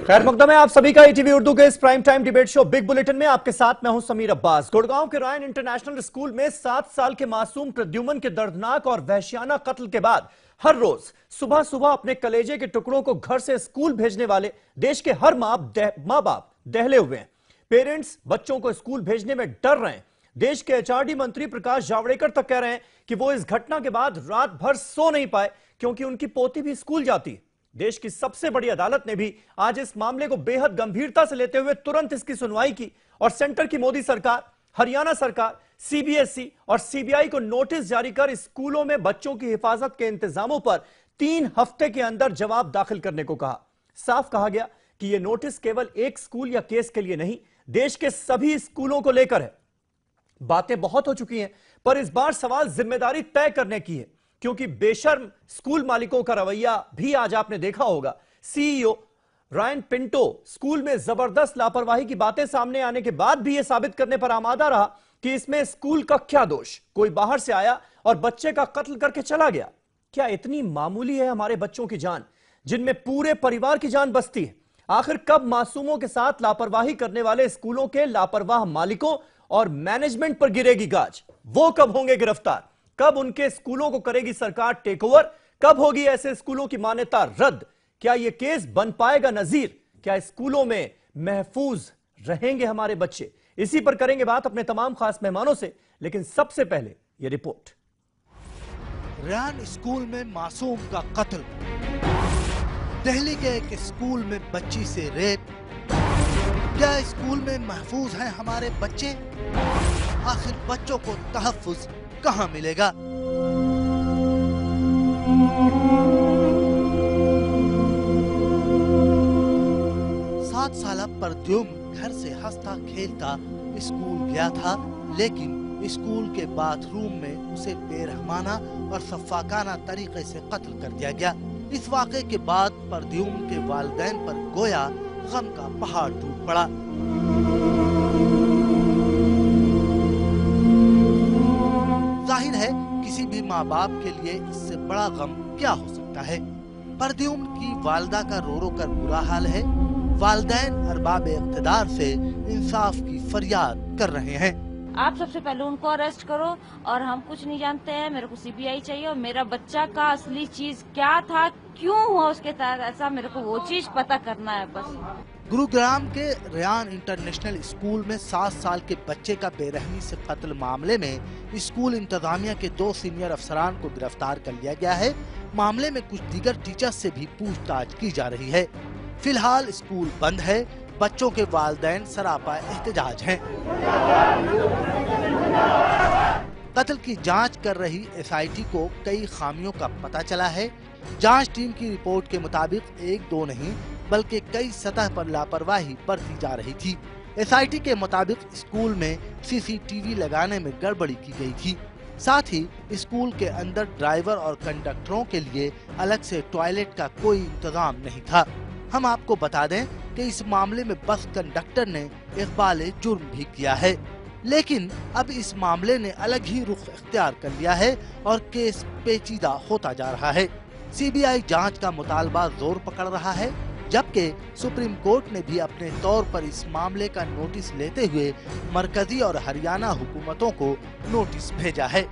खैर मकदम है आप सभी का ईटीवी उर्दू के इस prime time debate show big bulletin में आपके साथ मैं हूं समीर अब्बास। गुड़गांव के रायन इंटरनेशनल स्कूल में 7 साल के मासूम प्रद्युमन के दर्दनाक और वहशियाना कत्ल के बाद हर रोज सुबह सुबह अपने कलेजे के टुकड़ों को घर से स्कूल भेजने वाले देश के हर मां बाप दहले हुए हैं। पेरेंट्स बच्चों को स्कूल भेजने में डर रहे हैं। देश के एचआरडी मंत्री प्रकाश जावड़ेकर तक कह रहे हैं कि वो इस घटना के बाद रात भर सो नहीं पाए क्योंकि उनकी पोती भी स्कूल जाती है। देश की सबसे बड़ी अदालत ने भी आज इस मामले को बेहद गंभीरता से लेते हुए तुरंत इसकी सुनवाई की और सेंटर की मोदी सरकार, हरियाणा सरकार, सीबीएसई और सीबीआई को नोटिस जारी कर स्कूलों में बच्चों की हिफाजत के इंतजामों पर 3 हफ्ते के अंदर जवाब दाखिल करने को कहा। साफ कहा गया कि यह नोटिस केवल एक स्कूल या केस के लिए नहीं, देश के सभी स्कूलों को लेकर है। बातें बहुत हो चुकी हैं, पर इस बार सवाल जिम्मेदारी तय करने की है, क्योंकि बेशर्म स्कूल मालिकों का रवैया भी आज आपने देखा होगा। सीईओ रायन पिंटो स्कूल में जबरदस्त लापरवाही की बातें सामने आने के बाद भी यह साबित करने पर आमादा रहा कि इसमें स्कूल का क्या दोष। कोई बाहर से आया और बच्चे का कत्ल करके चला गया। क्या इतनी मामूली है हमारे बच्चों की जान, जिनमें पूरे परिवार की जान बसती है? आखिर कब मासूमों के साथ लापरवाही करने वाले स्कूलों के लापरवाह मालिकों और मैनेजमेंट पर गिरेगी गाज? वो कब होंगे गिरफ्तार? कब उनके स्कूलों को करेगी सरकार टेक ओवर? कब होगी ऐसे स्कूलों की मान्यता रद्द? क्या यह केस बन पाएगा नजीर? क्या स्कूलों में महफूज रहेंगे हमारे बच्चे? इसी पर करेंगे बात अपने तमाम खास मेहमानों से, लेकिन सबसे पहले यह रिपोर्ट। रायन स्कूल में मासूम का कत्ल, दिल्ली के एक स्कूल में बच्ची से रेप। क्या स्कूल में महफूज हैं हमारे बच्चे? आखिर बच्चों को तहफ्फुज कहां मिलेगा? सात साल प्रद्युम्न घर से हंसता खेलता स्कूल गया था, लेकिन स्कूल के बाथरूम में उसे बेरहमाना और सफाकाना तरीके से कत्ल कर दिया गया। इस वाक़े के बाद प्रद्युम्न के वालिदैन पर गोया गम का पहाड़ टूट पड़ा। जाहिर है किसी भी माँ बाप के लिए इससे बड़ा गम क्या हो सकता है। प्रद्युम्न की वालिदा का रो रो कर बुरा हाल है। वालिदैन अरबाब इक़्तिदार से इंसाफ की फरियाद कर रहे हैं। आप सबसे पहले उनको अरेस्ट करो और हम कुछ नहीं जानते हैं। मेरे को सीबीआई चाहिए और मेरा बच्चा का असली चीज क्या था, क्यों हुआ उसके तहत ऐसा, मेरे को वो चीज पता करना है बस। गुरुग्राम के रायन इंटरनेशनल स्कूल में 7 साल के बच्चे का बेरहमी से कत्ल मामले में स्कूल इंतजामिया के 2 सीनियर अफसरान को गिरफ्तार कर लिया गया है। मामले में कुछ दीगर टीचर्स से भी पूछताछ की जा रही है। फिलहाल स्कूल बंद है। बच्चों के वालिदैन सरापा एहतजाज हैं। कत्ल की जांच कर रही एसआईटी को कई खामियों का पता चला है। जांच टीम की रिपोर्ट के मुताबिक 1-2 नहीं बल्कि कई सतह पर लापरवाही बरती जा रही थी। एसआईटी के मुताबिक स्कूल में सीसीटीवी लगाने में गड़बड़ी की गई थी। साथ ही स्कूल के अंदर ड्राइवर और कंडक्टरों के लिए अलग से टॉयलेट का कोई इंतजाम नहीं था। हम आपको बता दें कि इस मामले में बस कंडक्टर ने इक़बाल जुर्म भी किया है, लेकिन अब इस मामले ने अलग ही रुख इख्तियार कर लिया है और केस पेचीदा होता जा रहा है। सीबीआई जांच का मुतालबा जोर पकड़ रहा है, जबकि सुप्रीम कोर्ट ने भी अपने तौर पर इस मामले का नोटिस लेते हुए मरकजी और हरियाणा हुकूमतों को नोटिस भेजा है।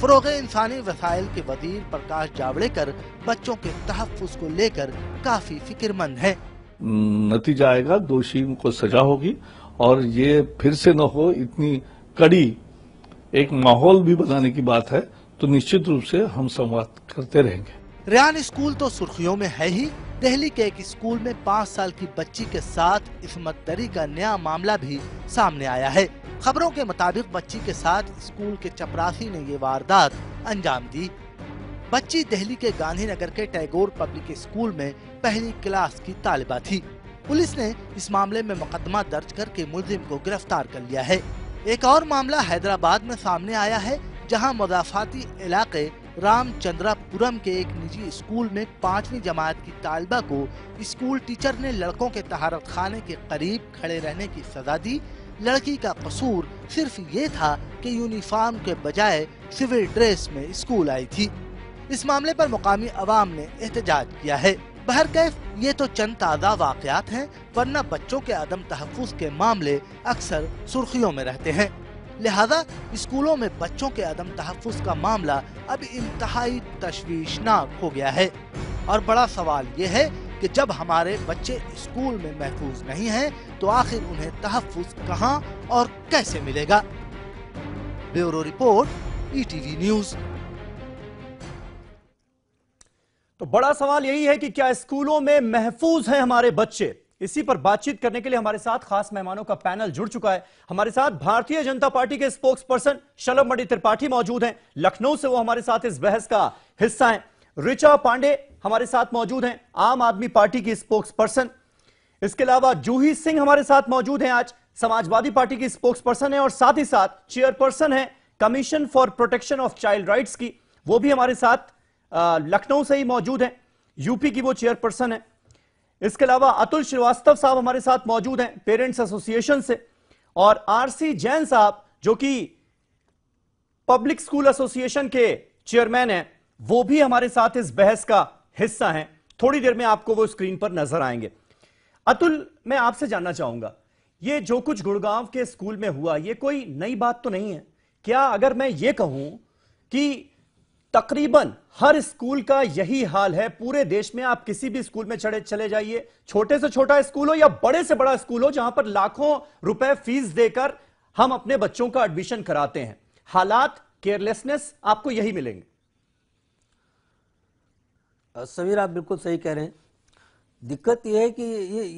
फरोग़ इंसानी वसाइल के वजीर प्रकाश जावड़ेकर बच्चों के तहफ्फुज़ को लेकर काफी फिक्रमंद हैं। नतीजा आएगा, दोषी को सजा होगी और ये फिर से न हो, इतनी कड़ी एक माहौल भी बनाने की बात है, तो निश्चित रूप से हम संवाद करते रहेंगे। रायन स्कूल तो सुर्खियों में है ही। दिल्ली के एक स्कूल में 5 साल की बच्ची के साथ इस्मत दरी का नया मामला भी सामने आया है। खबरों के मुताबिक बच्ची के साथ स्कूल के चपरासी ने ये वारदात अंजाम दी। बच्ची दिल्ली के गांधीनगर के टैगोर पब्लिक स्कूल में पहली क्लास की तालिबा थी। पुलिस ने इस मामले में मुकदमा दर्ज करके मुलजिम को गिरफ्तार कर लिया है। एक और मामला हैदराबाद में सामने आया है, जहां मुज़ाफ़ाती इलाके रामचंद्रापुरम के एक निजी स्कूल में 5वीं जमात की तालिबा को स्कूल टीचर ने लड़कों के तहारत खाने के करीब खड़े रहने की सजा दी। लड़की का कसूर सिर्फ ये था कि यूनिफॉर्म के बजाय सिविल ड्रेस में स्कूल आई थी। इस मामले पर मुकामी अवाम ने एहतजाज किया है। बहरकैफ ये तो चंद ताज़ा वाक़यात हैं, वरना बच्चों के अदम तहफ़्फ़ुज़ के मामले अक्सर सुर्खियों में रहते हैं। लिहाजा स्कूलों में बच्चों के अदम तहफ़्फ़ुज़ का मामला अब इंतहाई तशवीशनाक हो गया है। और बड़ा सवाल ये है कि जब हमारे बच्चे स्कूल में महफूज नहीं हैं, तो आखिर उन्हें तहफ़्फ़ुज़ कहां और कैसे मिलेगा? Bureau report, ETV news. तो बड़ा सवाल यही है कि क्या स्कूलों में महफूज हैं हमारे बच्चे? इसी पर बातचीत करने के लिए हमारे साथ खास मेहमानों का पैनल जुड़ चुका है। हमारे साथ भारतीय जनता पार्टी के स्पोक्स पर्सन शलभमणि त्रिपाठी मौजूद हैं। लखनऊ से वो हमारे साथ इस बहस का हिस्सा हैं। ऋचा पांडे हमारे साथ मौजूद हैं, आम आदमी पार्टी की स्पोक्स पर्सन। इसके अलावा जूही सिंह हमारे साथ मौजूद हैं, आज समाजवादी पार्टी की स्पोक्स पर्सन है और साथ ही साथ चेयरपर्सन है commission for protection of child rights की, वो भी हमारे साथ लखनऊ से ही मौजूद है। यूपी की वो चेयरपर्सन है। इसके अलावा अतुल श्रीवास्तव साहब हमारे साथ मौजूद हैं पेरेंट्स एसोसिएशन से, और आरसी जैन साहब जो कि पब्लिक स्कूल एसोसिएशन के चेयरमैन हैं, वो भी हमारे साथ इस बहस का हिस्सा हैं। थोड़ी देर में आपको वो स्क्रीन पर नजर आएंगे। अतुल, मैं आपसे जानना चाहूंगा, ये जो कुछ गुड़गांव के स्कूल में हुआ, ये कोई नई बात तो नहीं है क्या? अगर मैं ये कहूं कि तकरीबन हर स्कूल का यही हाल है पूरे देश में, आप किसी भी स्कूल में चले जाइए, छोटे से छोटा स्कूल हो या बड़े से बड़ा स्कूल हो, जहां पर लाखों रुपए फीस देकर हम अपने बच्चों का एडमिशन कराते हैं, हालात, केयरलेसनेस आपको यही मिलेंगे। समीर, आप बिल्कुल सही कह रहे हैं। दिक्कत यह है कि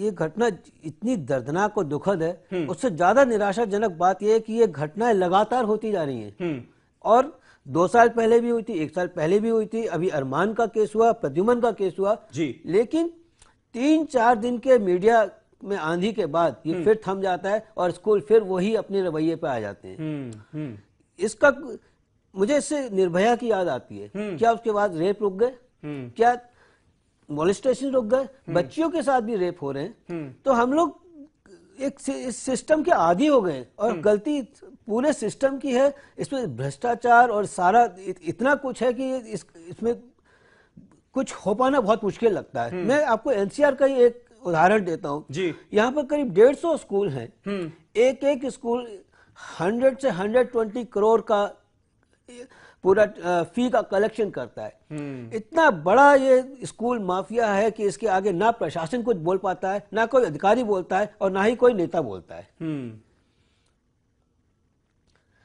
ये घटना इतनी दर्दनाक और दुखद है। उससे ज्यादा निराशाजनक बात यह है कि ये घटनाएं लगातार होती जा रही हैं और 2 साल पहले भी हुई थी, 1 साल पहले भी हुई थी, अभी अरमान का केस हुआ, प्रद्युमन का केस हुआ जी। लेकिन 3-4 दिन के मीडिया में आंधी के बाद ये फिर थम जाता है और स्कूल फिर वही अपने रवैये पे आ जाते हैं। इसका मुझे इससे निर्भया की याद आती है। क्या उसके बाद रेप रुक गए? क्या मोलेस्टेशन रुक गए? बच्चियों के साथ भी रेप हो रहे हैं। तो हम लोग एक सिस्टम के आदी हो गए और गलती पूरे सिस्टम की है। इसमें भ्रष्टाचार और सारा इतना कुछ है कि इसमें कुछ हो पाना बहुत मुश्किल लगता है। मैं आपको एनसीआर का ही एक उदाहरण देता हूँ जी। यहाँ पर करीब 150 स्कूल हैं। एक स्कूल 100 से 120 करोड़ का पूरा फी का कलेक्शन करता है। इतना बड़ा ये स्कूल माफिया है कि इसके आगे ना प्रशासन कुछ बोल पाता है, ना कोई अधिकारी बोलता है और ना ही कोई नेता बोलता है।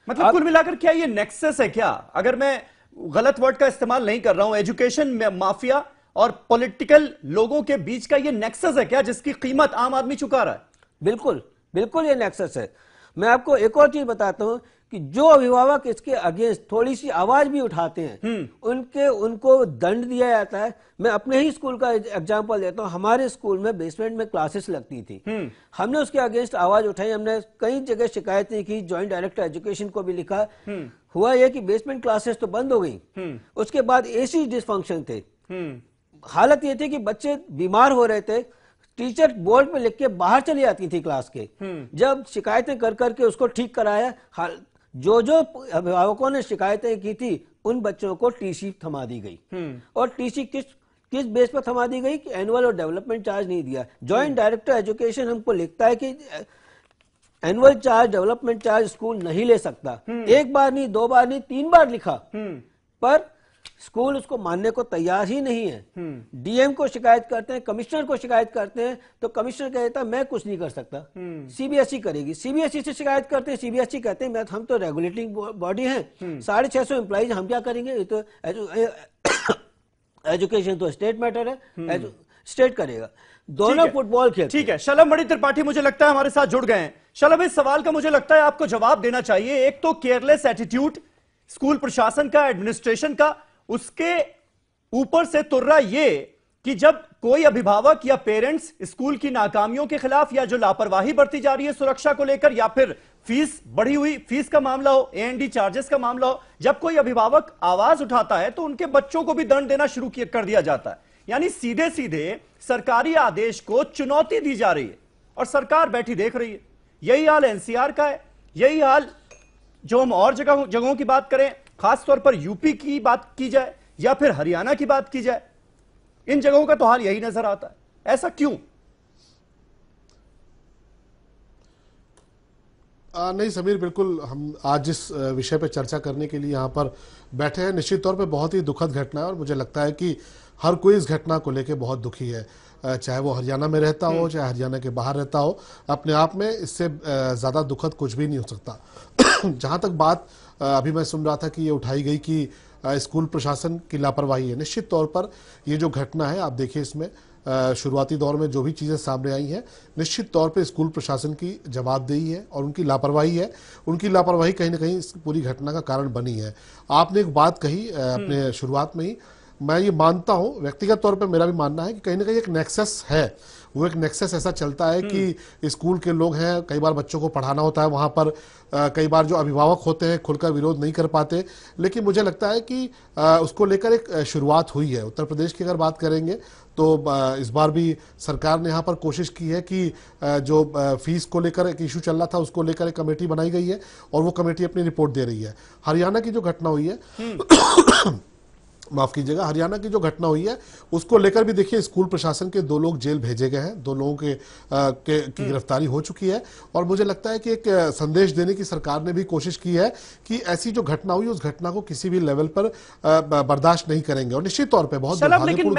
मतलब कुल मिलाकर क्या ये नेक्सस है क्या? अगर मैं गलत वर्ड का इस्तेमाल नहीं कर रहा हूं, एजुकेशन में माफिया और पॉलिटिकल लोगों के बीच का ये नेक्सस है क्या, जिसकी कीमत आम आदमी चुका रहा है? बिल्कुल बिल्कुल ये नेक्सस है। मैं आपको एक और चीज बताता हूं कि जो अभिभावक इसके अगेंस्ट थोड़ी सी आवाज भी उठाते हैं उनको दंड दिया जाता है। मैं अपने ही स्कूल का एग्जांपल देता हूं। हमारे स्कूल में बेसमेंट में क्लासेस लगती थी। हमने उसके अगेंस्ट आवाज उठाई, हमने कई जगह शिकायतें की, ज्वाइंट डायरेक्टर एजुकेशन को भी लिखा। हुआ यह कि बेसमेंट क्लासेस तो बंद हो गई, उसके बाद एसी डिसफंक्शन थे। हालत ये थी कि बच्चे बीमार हो रहे थे, टीचर बोर्ड पे लिख के बाहर चली जाती थी क्लास के। जब शिकायतें कर करके उसको ठीक कराया, जो अभिभावकों ने शिकायतें की थी उन बच्चों को टीसी थमा दी गई। और टीसी किस बेस पर थमा दी गई कि एनुअल और डेवलपमेंट चार्ज नहीं दिया। ज्वाइंट डायरेक्टर एजुकेशन हमको लिखता है कि annual charge, development charge school नहीं ले सकता। 1 बार नहीं, 2 बार नहीं, 3 बार लिखा, पर स्कूल उसको मानने को तैयार ही नहीं है। डीएम को शिकायत करते हैं, कमिश्नर को शिकायत करते हैं, तो कमिश्नर कहता है मैं कुछ नहीं कर सकता, सीबीएसई करेगी। सीबीएसई से शिकायत करते हैं, सीबीएसई कहते हैं हम तो रेगुलेटिंग बॉडी हैं, 650 एम्प्लॉइज, हम क्या करेंगे, ये तो एजुकेशन तो स्टेट मैटर है, स्टेट करेगा। दोनों फुटबॉल खेलते। ठीक है, शलभमणि त्रिपाठी मुझे लगता है हमारे साथ जुड़ गए हैं। शलभ, इस सवाल का मुझे लगता है आपको जवाब देना चाहिए। एक तो केयरलेस एटीट्यूड स्कूल प्रशासन का, एडमिनिस्ट्रेशन का, उसके ऊपर से तुर्रा ये कि जब कोई अभिभावक या पेरेंट्स स्कूल की नाकामियों के खिलाफ या जो लापरवाही बरती जा रही है सुरक्षा को लेकर, या फिर फीस बढ़ी हुई फीस का मामला हो, एएनडी चार्जेस का मामला हो, जब कोई अभिभावक आवाज उठाता है तो उनके बच्चों को भी दंड देना शुरू कर दिया जाता है। यानी सीधे सीधे सरकारी आदेश को चुनौती दी जा रही है और सरकार बैठी देख रही है। यही हाल एनसीआर का है, यही हाल जो हम और जगहों की बात करें, खासतौर पर यूपी की बात की जाए या फिर हरियाणा की बात की जाए, इन जगहों का तो हाल यही नजर आता है। ऐसा क्यों? नहीं समीर, बिल्कुल हम आज जिस विषय पर चर्चा करने के लिए यहाँ पर बैठे हैं, निश्चित तौर पे बहुत ही दुखद घटना है और मुझे लगता है कि हर कोई इस घटना को लेकर बहुत दुखी है, चाहे वो हरियाणा में रहता हो चाहे हरियाणा के बाहर रहता हो। अपने आप में इससे ज़्यादा दुखद कुछ भी नहीं हो सकता। जहाँ तक बात अभी मैं सुन रहा था कि ये उठाई गई कि स्कूल प्रशासन की लापरवाही है, निश्चित तौर पर ये जो घटना है, आप देखिए इसमें शुरुआती दौर में जो भी चीज़ें सामने आई हैं, निश्चित तौर पे स्कूल प्रशासन की जवाबदेही है और उनकी लापरवाही है। उनकी लापरवाही कहीं ना कहीं इस पूरी घटना का कारण बनी है। आपने एक बात कही अपने शुरुआत में ही, मैं ये मानता हूं, व्यक्तिगत तौर पे मेरा भी मानना है कि कहीं ना कहीं एक नेक्सस है। वो एक नेक्सस ऐसा चलता है कि स्कूल के लोग हैं, कई बार बच्चों को पढ़ाना होता है वहां पर, कई बार जो अभिभावक होते हैं खुलकर विरोध नहीं कर पाते, लेकिन मुझे लगता है कि उसको लेकर एक शुरुआत हुई है। उत्तर प्रदेश की अगर बात करेंगे तो इस बार भी सरकार ने यहाँ पर कोशिश की है कि जो फीस को लेकर एक इशू चल रहा था उसको लेकर एक कमेटी बनाई गई है और वो कमेटी अपनी रिपोर्ट दे रही है। हरियाणा की जो घटना हुई है माफ कीजिएगा, हरियाणा की जो घटना हुई है उसको लेकर भी देखिए स्कूल प्रशासन के 2 लोग जेल भेजे गए हैं, 2 लोगों की गिरफ्तारी हो चुकी है और मुझे लगता है कि एक संदेश देने की सरकार ने भी कोशिश की है कि ऐसी जो घटना हुई उस घटना को किसी भी लेवल पर बर्दाश्त नहीं करेंगे और निश्चित तौर पर बहुत लेकिन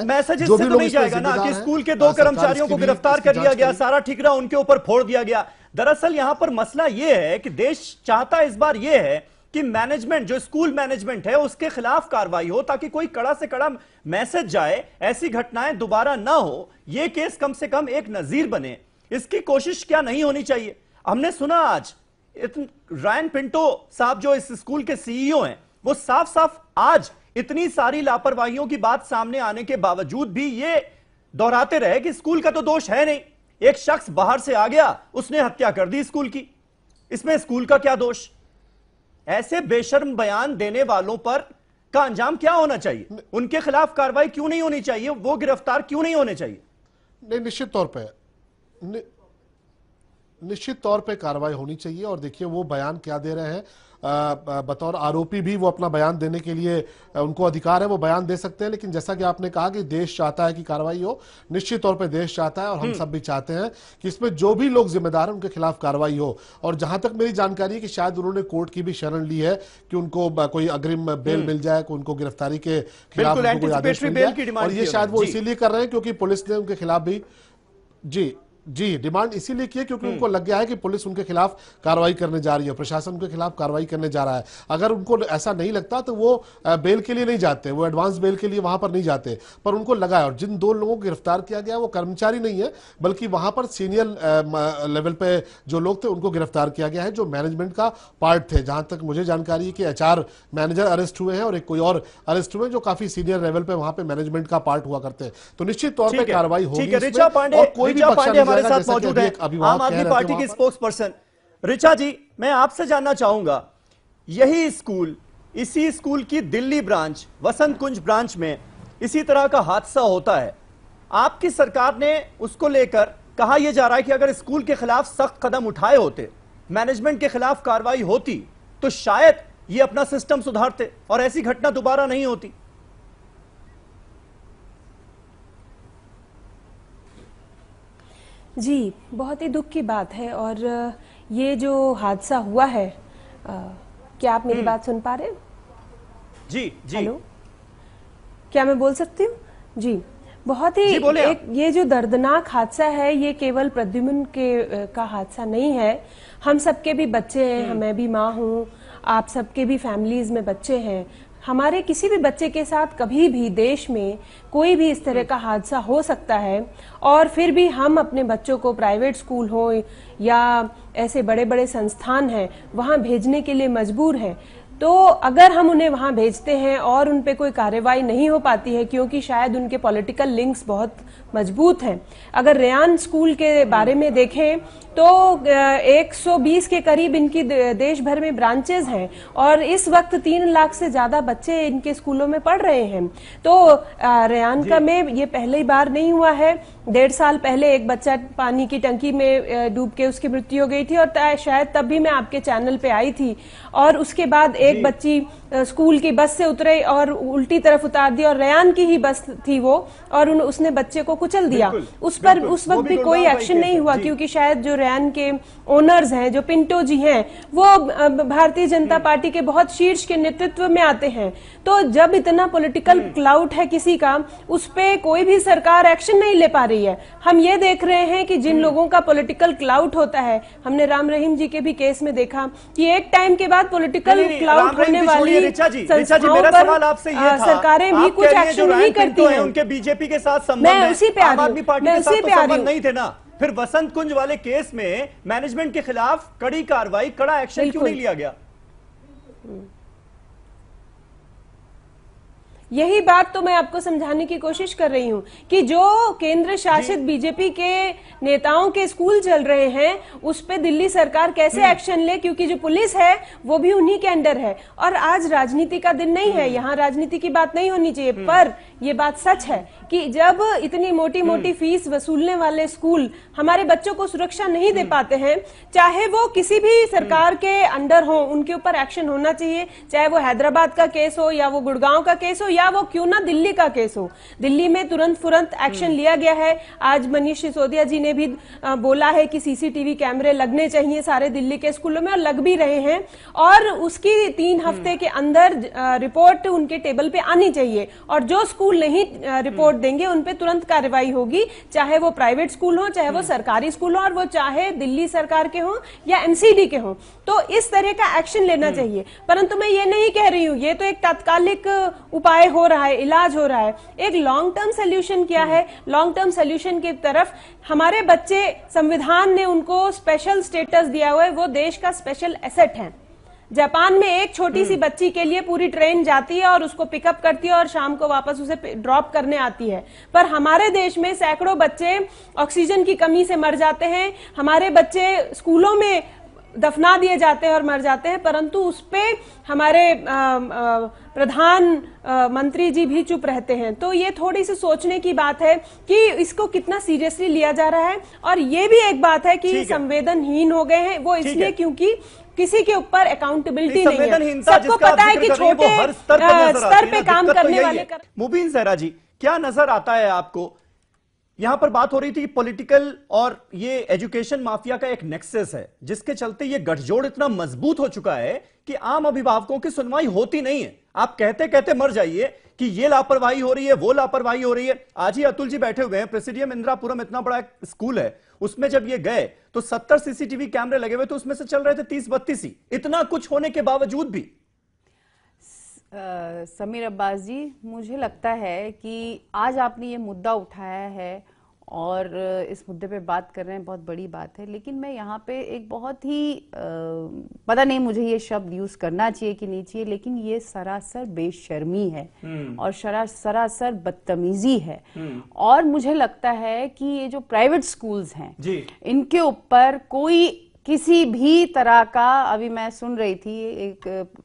मैसेज जो भी नहीं जाएगा ना कि स्कूल के 2 कर्मचारियों को गिरफ्तार कर लिया गया, सारा ठिकाना उनके ऊपर फोड़ दिया गया। दरअसल यहां पर मसला यह है कि देश चाहता इस बार यह है कि मैनेजमेंट, जो स्कूल मैनेजमेंट है, उसके खिलाफ कार्रवाई हो ताकि कोई कड़ा से कड़ा मैसेज जाए, ऐसी घटनाएं दोबारा ना हो, यह केस कम से कम एक नजीर बने। इसकी कोशिश क्या नहीं होनी चाहिए? हमने सुना आज रायन पिंटो साहब जो इस स्कूल के सीईओ हैं, वो साफ साफ आज इतनी सारी लापरवाहियों की बात सामने आने के बावजूद भी ये दोहराते रहे कि स्कूल का तो दोष है नहीं, एक शख्स बाहर से आ गया, उसने हत्या कर दी स्कूल की, इसमें स्कूल का क्या दोष? ऐसे बेशर्म बयान देने वालों पर का अंजाम क्या होना चाहिए? उनके खिलाफ कार्रवाई क्यों नहीं होनी चाहिए? वो गिरफ्तार क्यों नहीं होने चाहिए? नहीं, निश्चित तौर पे कार्रवाई होनी चाहिए और देखिए वो बयान क्या दे रहे हैं। बतौर आरोपी भी वो अपना बयान देने के लिए उनको अधिकार है, वो बयान दे सकते हैं, लेकिन जैसा कि आपने कहा कि देश चाहता है कि कार्रवाई हो, निश्चित तौर पे देश चाहता है और हम सब भी चाहते हैं कि इसमें जो भी लोग जिम्मेदार हैं उनके खिलाफ कार्रवाई हो। और जहां तक मेरी जानकारी है कि शायद उन्होंने कोर्ट की भी शरण ली है कि उनको कोई अग्रिम बेल मिल जाए, उनको गिरफ्तारी के खिलाफ कोई आदेश मिल जाए, और ये शायद वो इसीलिए कर रहे हैं क्योंकि पुलिस ने उनके खिलाफ भी जी डिमांड इसीलिए की है क्योंकि उनको लग गया है कि पुलिस उनके खिलाफ कार्रवाई करने जा रही है, प्रशासन उनके खिलाफ कार्रवाई करने जा रहा है। अगर उनको ऐसा नहीं लगता तो वो बेल के लिए नहीं जाते, वो एडवांस बेल के लिए वहां पर नहीं जाते, पर उनको लगा है। और जिन 2 लोगों को गिरफ्तार किया गया वो कर्मचारी नहीं है, बल्कि वहां पर सीनियर लेवल पे जो लोग थे उनको गिरफ्तार किया गया है, जो मैनेजमेंट का पार्ट थे। जहां तक मुझे जानकारी है कि HR मैनेजर अरेस्ट हुए हैं और एक कोई और अरेस्ट हुए जो काफी सीनियर लेवल पे वहां पे मैनेजमेंट का पार्ट हुआ करते हैं। तो निश्चित तौर पर कार्रवाई होगी। ऋचा पांडे हमारे साथ मौजूद है, आम आदमी पार्टी की स्पोक्स पर्सन। ऋचा जी, मैं आपसे जानना चाहूंगा, यही स्कूल, इसी स्कूल की दिल्ली ब्रांच, वसंत कुंज ब्रांच में इसी तरह का हादसा होता है। आपकी सरकार ने उसको लेकर कहा यह जा रहा है कि अगर स्कूल के खिलाफ सख्त कदम उठाए होते, मैनेजमेंट के खिलाफ कार्रवाई होती, तो शायद ये अपना सिस्टम सुधारते और ऐसी घटना दोबारा नहीं होती। जी, बहुत ही दुख की बात है। और ये जो हादसा हुआ है, क्या आप मेरी बात सुन पा रहे हैं? जी जी। हेलो, क्या मैं बोल सकती हूँ? जी, बहुत ही ये जो दर्दनाक हादसा है, ये केवल प्रद्युम्न का हादसा नहीं है। हम सबके भी बच्चे हैं, मैं भी माँ हूँ, आप सबके भी फैमिलीज में बच्चे हैं। हमारे किसी भी बच्चे के साथ कभी भी देश में कोई भी इस तरह का हादसा हो सकता है, और फिर भी हम अपने बच्चों को प्राइवेट स्कूल हो या ऐसे बड़े बड़े संस्थान हैं वहां भेजने के लिए मजबूर हैं। तो अगर हम उन्हें वहां भेजते हैं और उन पे कोई कार्रवाई नहीं हो पाती है क्योंकि शायद उनके पॉलिटिकल लिंक्स बहुत मजबूत हैं। अगर रेयान स्कूल के बारे में देखें तो 120 के करीब इनकी देश भर में ब्रांचेस हैं और इस वक्त 3 लाख से ज्यादा बच्चे इनके स्कूलों में पढ़ रहे हैं। तो रेयान का में ये पहली बार नहीं हुआ है, 1.5 साल पहले एक बच्चा पानी की टंकी में डूब के उसकी मृत्यु हो गई थी, और शायद तब भी मैं आपके चैनल पे आई थी। और उसके बाद एक बच्ची स्कूल की बस से उतरे और उल्टी तरफ उतार दी, और रेयान की ही बस थी वो, और उसने बच्चे को कुचल दिया। उस पर उस वक्त भी कोई एक्शन नहीं हुआ, क्योंकि शायद जो रेयान के ओनर्स हैं, जो पिंटो जी हैं, वो भारतीय जनता पार्टी के बहुत शीर्ष के नेतृत्व में आते हैं। तो जब इतना पॉलिटिकल क्लाउट है किसी का, उस पे कोई भी सरकार एक्शन नहीं ले पा रही है। हम ये देख रहे हैं कि जिन लोगों का पॉलिटिकल क्लाउट होता है, हमने राम रहीम जी के भी केस में देखा कि एक टाइम के बाद पॉलिटिकल क्लाउट होने वाली संस्थाओं पर सरकारें भी कुछ एक्शन नहीं करती हैं। उनके बीजेपी के साथ संबंध है, आम आदमी पार्टी के साथ संबंध नहीं थे ना। फिर वसंत कुंज वाले केस में मैनेजमेंट के खिलाफ कड़ी कार्रवाई, कड़ा एक्शन क्यों नहीं लिया गया? यही बात तो मैं आपको समझाने की कोशिश कर रही हूं कि जो केंद्र शासित बीजेपी के नेताओं के स्कूल चल रहे हैं, उस पे दिल्ली सरकार कैसे एक्शन ले, क्योंकि जो पुलिस है वो भी उन्हीं के अंडर है। और आज राजनीति का दिन नहीं है, यहाँ राजनीति की बात नहीं होनी चाहिए, पर ये बात सच है कि जब इतनी मोटी मोटी फीस वसूलने वाले स्कूल हमारे बच्चों को सुरक्षा नहीं दे पाते हैं, चाहे वो किसी भी सरकार के अंडर हो, उनके ऊपर एक्शन होना चाहिए। चाहे वो हैदराबाद का केस हो, या वो गुड़गांव का केस हो, या वो क्यों ना दिल्ली का केस हो। दिल्ली में तुरंत एक्शन लिया गया है। आज मनीष सिसोदिया जी ने भी बोला है कि सीसीटीवी कैमरे लगने चाहिए सारे दिल्ली के स्कूलों में, और लग भी रहे हैं। और उसकी 3 हफ्ते के अंदर रिपोर्ट उनके टेबल पे आनी चाहिए, और जो स्कूल नहीं रिपोर्ट देंगे उन पे तुरंत कार्रवाई होगी, चाहे वो प्राइवेट स्कूल हो, चाहे वो सरकारी स्कूल हो, और वो चाहे दिल्ली सरकार के हो या एमसीडी के हो। तो इस तरह का एक्शन लेना चाहिए। परंतु मैं ये नहीं कह रही हूं, ये तो एक तात्कालिक उपाय हो रहा है, इलाज हो रहा है। एक लॉन्ग टर्म सोल्यूशन क्या है? लॉन्ग टर्म सोल्यूशन की तरफ हमारे बच्चे, संविधान ने उनको स्पेशल स्टेटस दिया हुआ है, वो देश का स्पेशल एसेट है। जापान में एक छोटी सी बच्ची के लिए पूरी ट्रेन जाती है और उसको पिकअप करती है और शाम को वापस उसे ड्रॉप करने आती है। पर हमारे देश में सैकड़ों बच्चे ऑक्सीजन की कमी से मर जाते हैं, हमारे बच्चे स्कूलों में दफना दिए जाते हैं और मर जाते हैं, परंतु उस पे हमारे प्रधान मंत्री जी भी चुप रहते हैं। तो ये थोड़ी सी सोचने की बात है कि इसको कितना सीरियसली लिया जा रहा है। और ये भी एक बात है कि संवेदनहीन हो गए हैं वो, इसलिए क्योंकि किसी के ऊपर अकाउंटेबिलिटी नहीं है। सबको पता है कि छोटे स्तर पे काम करने वाले। मुबीन जहरा जी, क्या नजर आता है आपको? यहां पर बात हो रही थी पॉलिटिकल और ये एजुकेशन माफिया का एक नेक्सस है, जिसके चलते ये गठजोड़ इतना मजबूत हो चुका है कि आम अभिभावकों की सुनवाई होती नहीं है। आप कहते कहते मर जाइए कि ये लापरवाही हो रही है, वो लापरवाही हो रही है। आज ही अतुल जी बैठे हुए हैं, प्रेसिडियम इंदिरापुरम इतना बड़ा स्कूल है, उसमें जब ये गए तो 70 सीसीटीवी कैमरे लगे हुए, तो उसमें से चल रहे थे 30-32 ही। इतना कुछ होने के बावजूद भी समीर अब्बास जी, मुझे लगता है कि आज आपने ये मुद्दा उठाया है और इस मुद्दे पे बात कर रहे हैं, बहुत बड़ी बात है। लेकिन मैं यहाँ पे एक बहुत ही पता नहीं मुझे ये शब्द यूज करना चाहिए कि नहीं चाहिए, लेकिन ये सरासर बेशर्मी है और सरासर बदतमीजी है। और मुझे लगता है कि ये जो प्राइवेट स्कूल्स हैं इनके ऊपर कोई किसी भी तरह का, अभी मैं सुन रही थी एक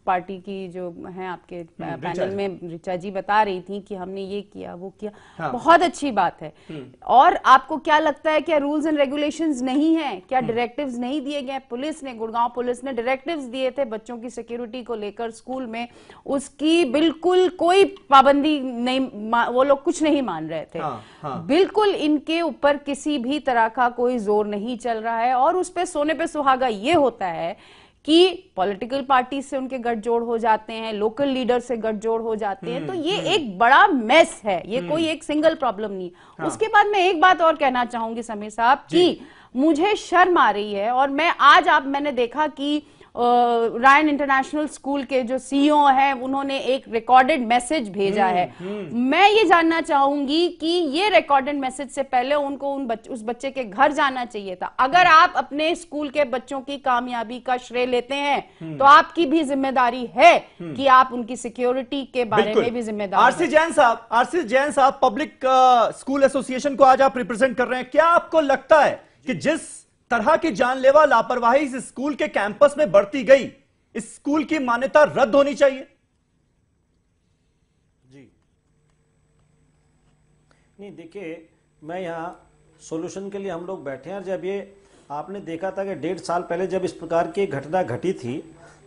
पार्टी की जो है आपके पैनल में, ऋचा जी बता रही थी कि हमने ये किया वो किया। हाँ। बहुत अच्छी बात है। और आपको क्या लगता है, क्या रूल्स एंड रेगुलेशंस नहीं है? क्या डायरेक्टिव्स नहीं दिए गए? पुलिस ने, गुड़गांव पुलिस ने डायरेक्टिव्स दिए थे बच्चों की सिक्योरिटी को लेकर स्कूल में, उसकी बिल्कुल कोई पाबंदी नहीं, वो लोग कुछ नहीं मान रहे थे। हाँ। बिल्कुल इनके ऊपर किसी भी तरह का कोई जोर नहीं चल रहा है। और उस पे सोने पे सुहागा ये होता है कि पॉलिटिकल पार्टी से उनके गठजोड़ हो जाते हैं, लोकल लीडर से गठजोड़ हो जाते हैं। तो ये एक बड़ा मेस है, ये कोई एक सिंगल प्रॉब्लम नहीं। हाँ। उसके बाद मैं एक बात और कहना चाहूंगी समीर साहब कि मुझे शर्म आ रही है। और मैं आज मैंने देखा कि रायन इंटरनेशनल स्कूल के जो सीईओ हैं उन्होंने एक रिकॉर्डेड मैसेज भेजा है। मैं ये जानना चाहूंगी कि ये रिकॉर्डेड मैसेज से पहले उनको उस बच्चे के घर जाना चाहिए था। अगर आप अपने स्कूल के बच्चों की कामयाबी का श्रेय लेते हैं तो आपकी भी जिम्मेदारी है कि आप उनकी सिक्योरिटी के बारे में भी जिम्मेदार। आरसी जैन साहब, पब्लिक स्कूल एसोसिएशन को आज आप रिप्रेजेंट कर रहे हैं। क्या आपको लगता है कि जिस तरह की जानलेवा लापरवाही इस स्कूल के कैंपस में बढ़ती गई, इस स्कूल की मान्यता रद्द होनी चाहिए? जी नहीं, देखिए, मैं यहाँ सॉल्यूशन के लिए हम लोग बैठे हैं। और जब ये आपने देखा था कि 1.5 साल पहले जब इस प्रकार की घटना घटी थी,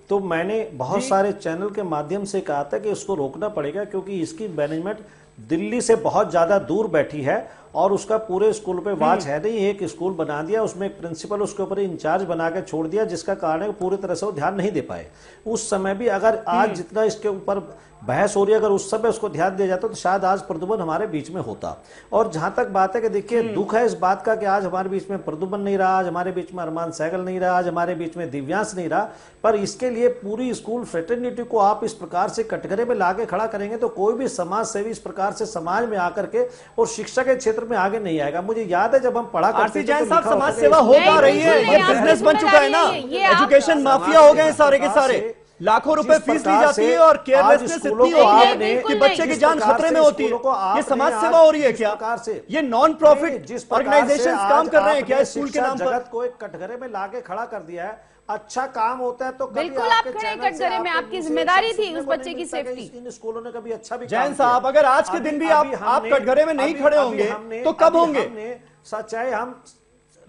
तो मैंने बहुत सारे चैनल के माध्यम से कहा था कि इसको रोकना पड़ेगा, क्योंकि इसकी मैनेजमेंट दिल्ली से बहुत ज्यादा दूर बैठी है और उसका पूरे स्कूल पे वाच है नहीं। एक स्कूल बना दिया, उसमें एक प्रिंसिपल उसके ऊपर इंचार्ज बना के छोड़ दिया, जिसका कारण है पूरी तरह से वो ध्यान नहीं दे पाए। उस समय भी अगर आज जितना इसके ऊपर बहस हो रही है, अगर उस समय उसको ध्यान दिया जाता तो शायद आज प्रद्युमन हमारे बीच में होता। और जहां तक बात है कि देखिए, दुख है इस बात का कि आज हमारे बीच में प्रद्युमन नहीं रहा, आज हमारे बीच में अरमान सहगल नहीं रहा, आज हमारे बीच में दिव्यांश नहीं रहा। पर इसके लिए पूरी स्कूल फ्रेटर्निटी को आप इस प्रकार से कटघरे में लाके खड़ा करेंगे तो कोई भी समाज सेवी इस प्रकार से समाज में आकर के और शिक्षा के क्षेत्र में आगे नहीं आएगा। मुझे याद है जब हम पढ़ा करते थे, समाज सेवा हो पा रही है, ये बिजनेस बन चुका है ना, एजुकेशन माफिया हो गए सारे के सारे, लाखों रुपए फीस ली जाती है और केयरलेसनेस इतनी है कि बच्चे की जान खतरे में होती है। ये समाज सेवा हो रही है क्या? ये नॉन प्रॉफिट ऑर्गेनाइजेशंस काम कर रहे हैं क्या स्कूल के नाम पर? जगत को एक कटघरे में लाके खड़ा कर दिया है। अच्छा काम होता है तो बिल्कुल आप खड़े कटघरे में, आपकी जिम्मेदारी थी उस बच्चे की सेफ्टी। इन स्कूलों ने कभी अच्छा भी जैन साहब, अगर आज के दिन भी आप कटघरे में नहीं खड़े होंगे तो कब होंगे? सच्चाई हम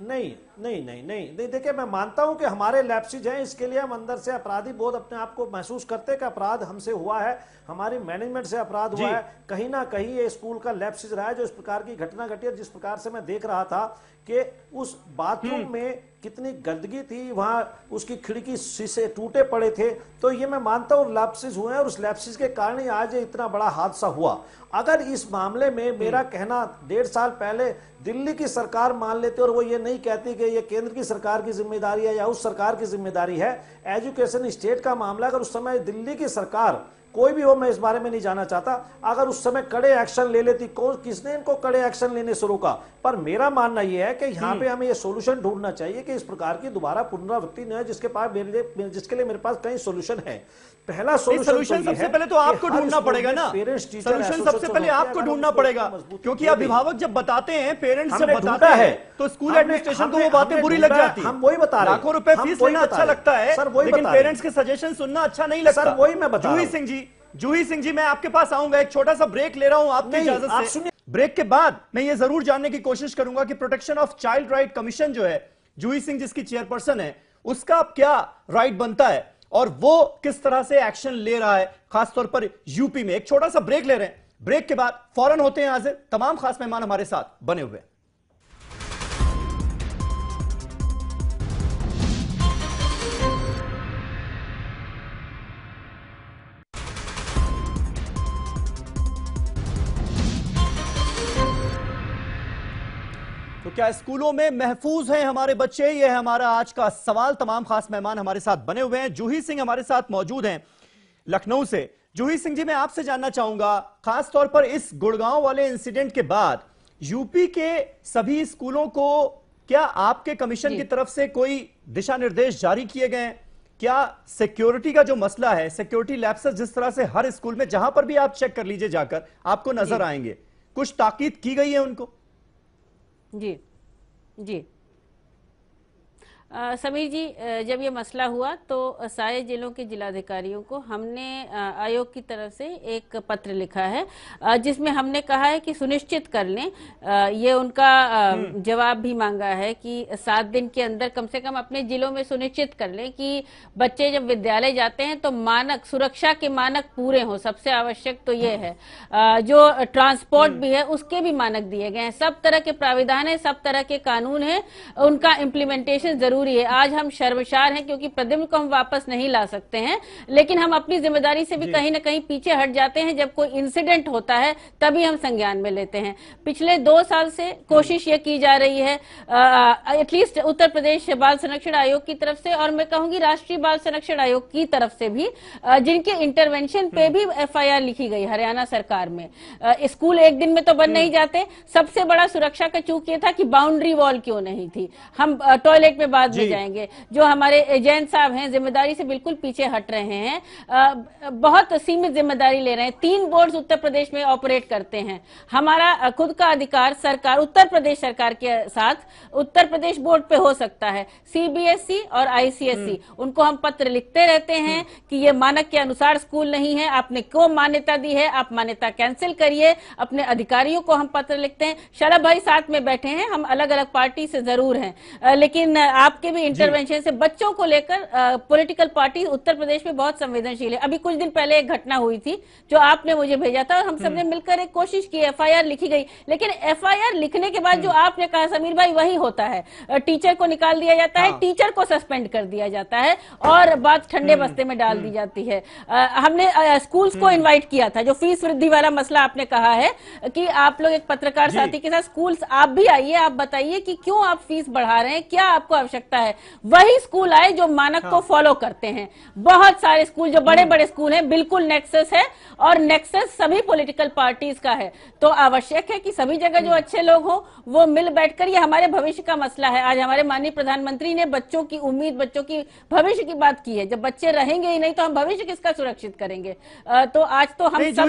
नहीं देखिए, मैं मानता हूं कि हमारे लैप्सेज हैं, इसके लिए हम अंदर से अपराधी बोध अपने आप को महसूस करते हैं कि अपराध हमसे हुआ है, हमारी मैनेजमेंट से अपराध हुआ है, कहीं ना कहीं ये स्कूल का लैप्सेज रहा है जो इस प्रकार की घटना घटी है। जिस प्रकार से मैं देख रहा था कि उस बाथरूम में कितनी गंदगी थी, वहां उसकी खिड़की शीशे टूटे पड़े थे, तो ये मैं मानता हूं लैप्सेज हुए हैं और उस लैप्सेज के कारण ही आज इतना बड़ा हादसा हुआ। अगर इस मामले में मेरा कहना 1.5 साल पहले दिल्ली की सरकार मान लेती और वो ये नहीं कहती कि ये केंद्र की सरकार की जिम्मेदारी है या उस सरकार की जिम्मेदारी है, एजुकेशन स्टेट का मामला, अगर उस समय दिल्ली की सरकार कोई भी हो, मैं इस बारे में नहीं जाना चाहता, अगर उस समय कड़े एक्शन ले लेती, किसने इनको कड़े एक्शन लेने से रोका? पर मेरा मानना यह है कि यहाँ पे हमें ये सॉल्यूशन ढूंढना चाहिए कि इस प्रकार की दोबारा पुनरावृत्ति न हो, जिसके लिए मेरे पास कई सॉल्यूशन है। पहला सॉल्यूशन सबसे पहले तो आपको ढूंढना पड़ेगा ना, सॉल्यूशन सबसे पहले आपको ढूंढना पड़ेगा, क्योंकि अभिभावक जब बताते हैं, पेरेंट्स जब बताते हैं तो स्कूल एडमिनिस्ट्रेशन को वो बातें बुरी लग जाती है। हम वही बता रहे हैं, लाखों रुपए फीस लेना अच्छा लगता है, लेकिन पेरेंट्स के सजेशन सुनना अच्छा नहीं लगता। सर वही मैं बता रहा हूं। जूही सिंह जी, मैं आपके पास आऊंगा, एक छोटा सा ब्रेक ले रहा हूं आपकी इजाजत से। ब्रेक के बाद मैं ये जरूर जानने की कोशिश करूंगा कि protection of child right commission जो है, जूही सिंह जिसकी चेयरपर्सन है, उसका अब क्या राइट बनता है और वो किस तरह से एक्शन ले रहा है, खासतौर पर यूपी में। एक छोटा सा ब्रेक ले रहे हैं, ब्रेक के बाद फौरन होते हैं हाजिर। तमाम खास मेहमान हमारे साथ बने हुए हैं। तो क्या स्कूलों में महफूज हैं हमारे बच्चे? यह है हमारा आज का सवाल। तमाम खास मेहमान हमारे साथ बने हुए हैं। जूही सिंह हमारे साथ मौजूद हैं लखनऊ से। जूही सिंह जी, मैं आपसे जानना चाहूंगा, खास तौर पर इस गुड़गांव वाले इंसिडेंट के बाद यूपी के सभी स्कूलों को क्या आपके कमीशन की तरफ से कोई दिशा निर्देश जारी किए गए हैं? क्या सिक्योरिटी का जो मसला है, सिक्योरिटी लैप्सेस जिस तरह से हर स्कूल में जहां पर भी आप चेक कर लीजिए जाकर आपको नजर आएंगे, कुछ ताकीद की गई है उनको? जी जी समीर जी, जब ये मसला हुआ तो सारे जिलों के जिलाधिकारियों को हमने आयोग की तरफ से एक पत्र लिखा है, जिसमें हमने कहा है कि सुनिश्चित कर लें, ये उनका जवाब भी मांगा है कि 7 दिन के अंदर कम से कम अपने जिलों में सुनिश्चित कर लें कि बच्चे जब विद्यालय जाते हैं तो मानक, सुरक्षा के मानक पूरे हों। सबसे आवश्यक तो ये है, जो ट्रांसपोर्ट भी है उसके भी मानक दिए गए हैं। सब तरह के प्राविधान है, सब तरह के कानून है, उनका इम्प्लीमेंटेशन जरूरी है। आज हम शर्मसार हैं क्योंकि प्रद्युम्न को हम वापस नहीं ला सकते हैं, लेकिन हम अपनी जिम्मेदारी से भी कहीं ना कहीं पीछे हट जाते हैं। जब कोई इंसिडेंट होता है तभी हम संज्ञान में लेते हैं। पिछले 2 साल से कोशिश ये की जा रही है, एटलीस्ट उत्तर प्रदेश बाल संरक्षण आयोग की तरफ से, और मैं कहूंगी राष्ट्रीय बाल संरक्षण आयोग की तरफ से भी, जिनके इंटरवेंशन पे भी FIR लिखी गई हरियाणा सरकार में। स्कूल एक दिन में तो बन नहीं जाते। सबसे बड़ा सुरक्षा का चूक ये था कि बाउंड्री वॉल क्यों नहीं थी। हम टॉयलेट में बाद में जाएंगे। जो हमारे जैन साहब हैं जिम्मेदारी से बिल्कुल पीछे हट रहे हैं, बहुत सीमित जिम्मेदारी ले रहे हैं। 3 बोर्ड्स उत्तर प्रदेश में ऑपरेट करते हैं। हमारा खुद का अधिकार सरकार, उत्तर प्रदेश सरकार के साथ उत्तर प्रदेश बोर्ड पे हो सकता है। सीबीएसई और आईसीएसई, उनको हम पत्र लिखते रहते हैं कि ये मानक के अनुसार स्कूल नहीं है, आपने क्यों मान्यता दी है, आप मान्यता कैंसिल करिए। अपने अधिकारियों को हम पत्र लिखते हैं। शरद भाई साथ में बैठे हैं, हम अलग अलग पार्टी से जरूर हैं, लेकिन आपके भी इंटरवेंशन से बच्चों को लेकर पॉलिटिकल पार्टी उत्तर प्रदेश में बहुत संवेदनशील है। अभी कुछ दिन पहले एक घटना हुई थी जो आपने मुझे भेजा था और हम सबने मिलकर एक कोशिश की, एफआईआर लिखी गई, लेकिन एफआईआर लिखने के बाद जो आपने कहा समीर भाई वही होता है। टीचर को निकाल दिया जाता है, टीचर को सस्पेंड कर दिया जाता है और बात ठंडे बस्ते में डाल दी जाती है। हमने स्कूल्स को इन्वाइट किया था, जो फीस वृद्धि वाला मसला आपने कहा है कि आप लोग एक पत्रकार साथी के साथ स्कूल्स आप भी आइए, आप बताइए कि क्यों आप फीस बढ़ा रहे हैं, क्या आपको आवश्यकता है। वही स्कूल आए जो मानक को फॉलो करते हैं। बहुत सारे स्कूल जो बड़े बड़े स्कूल हैं, बिल्कुल नेक्सस है और नेक्सस सभी पॉलिटिकल पार्टीज का है। तो आवश्यक है कि सभी जगह जो अच्छे लोग हो वो मिल बैठकर, ये हमारे भविष्य का मसला है। आज हमारे माननीय प्रधानमंत्री ने बच्चों की उम्मीद, बच्चों की भविष्य की बात की है। जब बच्चे रहेंगे ही नहीं तो हम भविष्य किसका सुरक्षित करेंगे। तो आज तो हम सब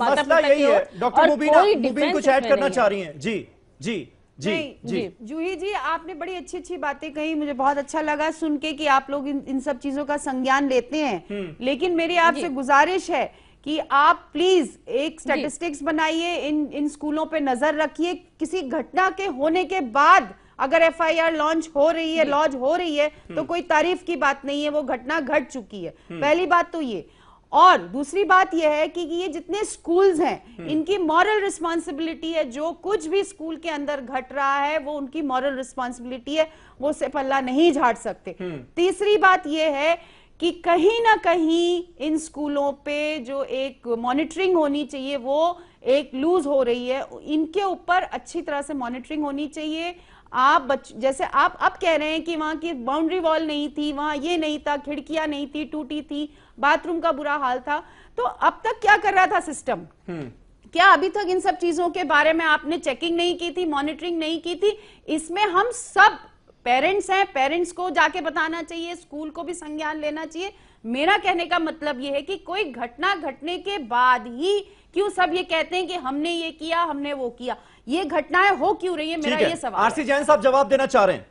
मसला यही है। डॉक्टर मुबीन कुछ ऐड करना चाह रही हैं? जी जी जी जी जूही जी, आपने बड़ी अच्छी अच्छी बातें कही, मुझे बहुत अच्छा लगा सुन के कि आप लोग इन सब चीजों का संज्ञान लेते हैं। लेकिन मेरी आपसे गुजारिश है कि आप प्लीज एक स्टैटिस्टिक्स बनाइए, इन स्कूलों पे नजर रखिए। किसी घटना के होने के बाद अगर एफआईआर लॉन्च हो रही है, लॉन्च हो रही है, तो कोई तारीफ की बात नहीं है, वो घटना घट चुकी है। पहली बात तो ये। और दूसरी बात यह है कि ये जितने स्कूल्स हैं, इनकी मॉरल रिस्पॉन्सिबिलिटी है। जो कुछ भी स्कूल के अंदर घट रहा है वो उनकी मॉरल रिस्पॉन्सिबिलिटी है, वो उससे पल्ला नहीं झाड़ सकते। तीसरी बात यह है कि कहीं ना कहीं इन स्कूलों पे जो एक मॉनिटरिंग होनी चाहिए वो एक लूज हो रही है। इनके ऊपर अच्छी तरह से मॉनिटरिंग होनी चाहिए। आप जैसे आप कह रहे हैं कि वहां की बाउंड्री वॉल नहीं थी, वहां ये नहीं था, खिड़कियां नहीं थी, टूटी थी, बाथरूम का बुरा हाल था, तो अब तक क्या कर रहा था सिस्टम? क्या अभी तक इन सब चीजों के बारे में आपने चेकिंग नहीं की थी, मॉनिटरिंग नहीं की थी? इसमें हम सब पेरेंट्स हैं, पेरेंट्स को जाके बताना चाहिए, स्कूल को भी संज्ञान लेना चाहिए। मेरा कहने का मतलब यह है कि कोई घटना घटने के बाद ही क्यों सब ये कहते हैं कि हमने ये किया, हमने वो किया। ये घटनाएं हो क्यों रही है, मेरा ये सवाल है। आरसी जैन साहब जवाब देना चाह रहे हैं।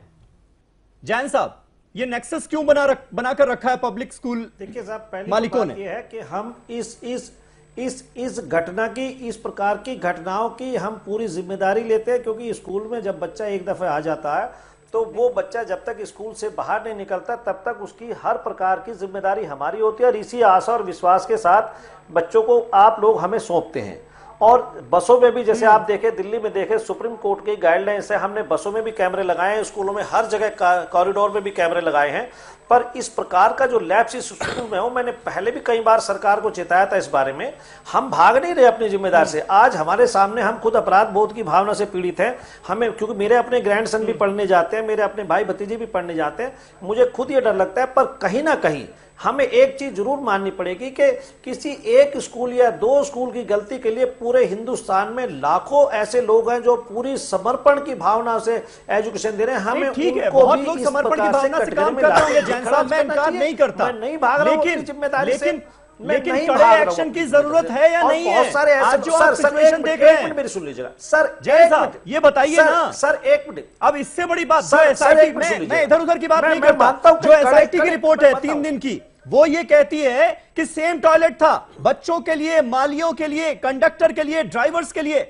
जैन साहब, ये नेक्सस क्यों बनाकर रखा है पब्लिक स्कूल देखिए साहब, पहली मालिकों बात ये है कि हम इस घटना की, इस प्रकार की घटनाओं की हम पूरी जिम्मेदारी लेते हैं। क्योंकि स्कूल में जब बच्चा एक दफे आ जाता है तो वो बच्चा जब तक स्कूल से बाहर नहीं निकलता तब तक उसकी हर प्रकार की जिम्मेदारी हमारी होती है। और इसी आशा और विश्वास के साथ बच्चों को आप लोग हमें सौंपते हैं। और बसों में भी जैसे आप देखें, दिल्ली में देखें, सुप्रीम कोर्ट की गाइडलाइंस है, हमने बसों में भी कैमरे लगाए हैं, स्कूलों में हर जगह कॉरिडोर में भी कैमरे लगाए हैं। पर इस प्रकार का जो लैप्स इस स्कूल में हो, मैंने पहले भी कई बार सरकार को चेताया था इस बारे में। हम भाग नहीं रहे अपनी जिम्मेदारी से। आज हमारे सामने, हम खुद अपराध बोध की भावना से पीड़ित हैं। हमें, क्योंकि मेरे अपने ग्रैंडसन भी पढ़ने जाते हैं, मेरे अपने भाई भतीजे भी पढ़ने जाते हैं, मुझे खुद ये डर लगता है। पर कहीं ना कहीं हमें एक चीज जरूर माननी पड़ेगी कि किसी एक स्कूल या 2 स्कूल की गलती के लिए पूरे हिंदुस्तान में लाखों ऐसे लोग हैं जो पूरी समर्पण की भावना से एजुकेशन दे रहे हैं। हमें ठीक है, बहुत लोग समर्पण की भावना से काम कर रहे हैं। जैन साहब, मैं इनकार नहीं करता, मैं नहीं भाग रहा हूं जिम्मेदारी से, लेकिन कड़े एक्शन की जरूरत है या नहीं है? बहुत सारे आज जो आप सिचुएशन देख रहे हैं, मेरी सुन लीजिएगा सर। जय साहब, ये बताइए ना सर, एक मिनट। अब इससे बड़ी बात, जो एसआईटी, मैं इधर उधर की बात नहीं करता, जो एसआईटी की रिपोर्ट है 3 दिन की, वो ये कहती है कि सेम टॉयलेट था बच्चों के लिए, मालियों के लिए, कंडक्टर के लिए, ड्राइवर्स के लिए।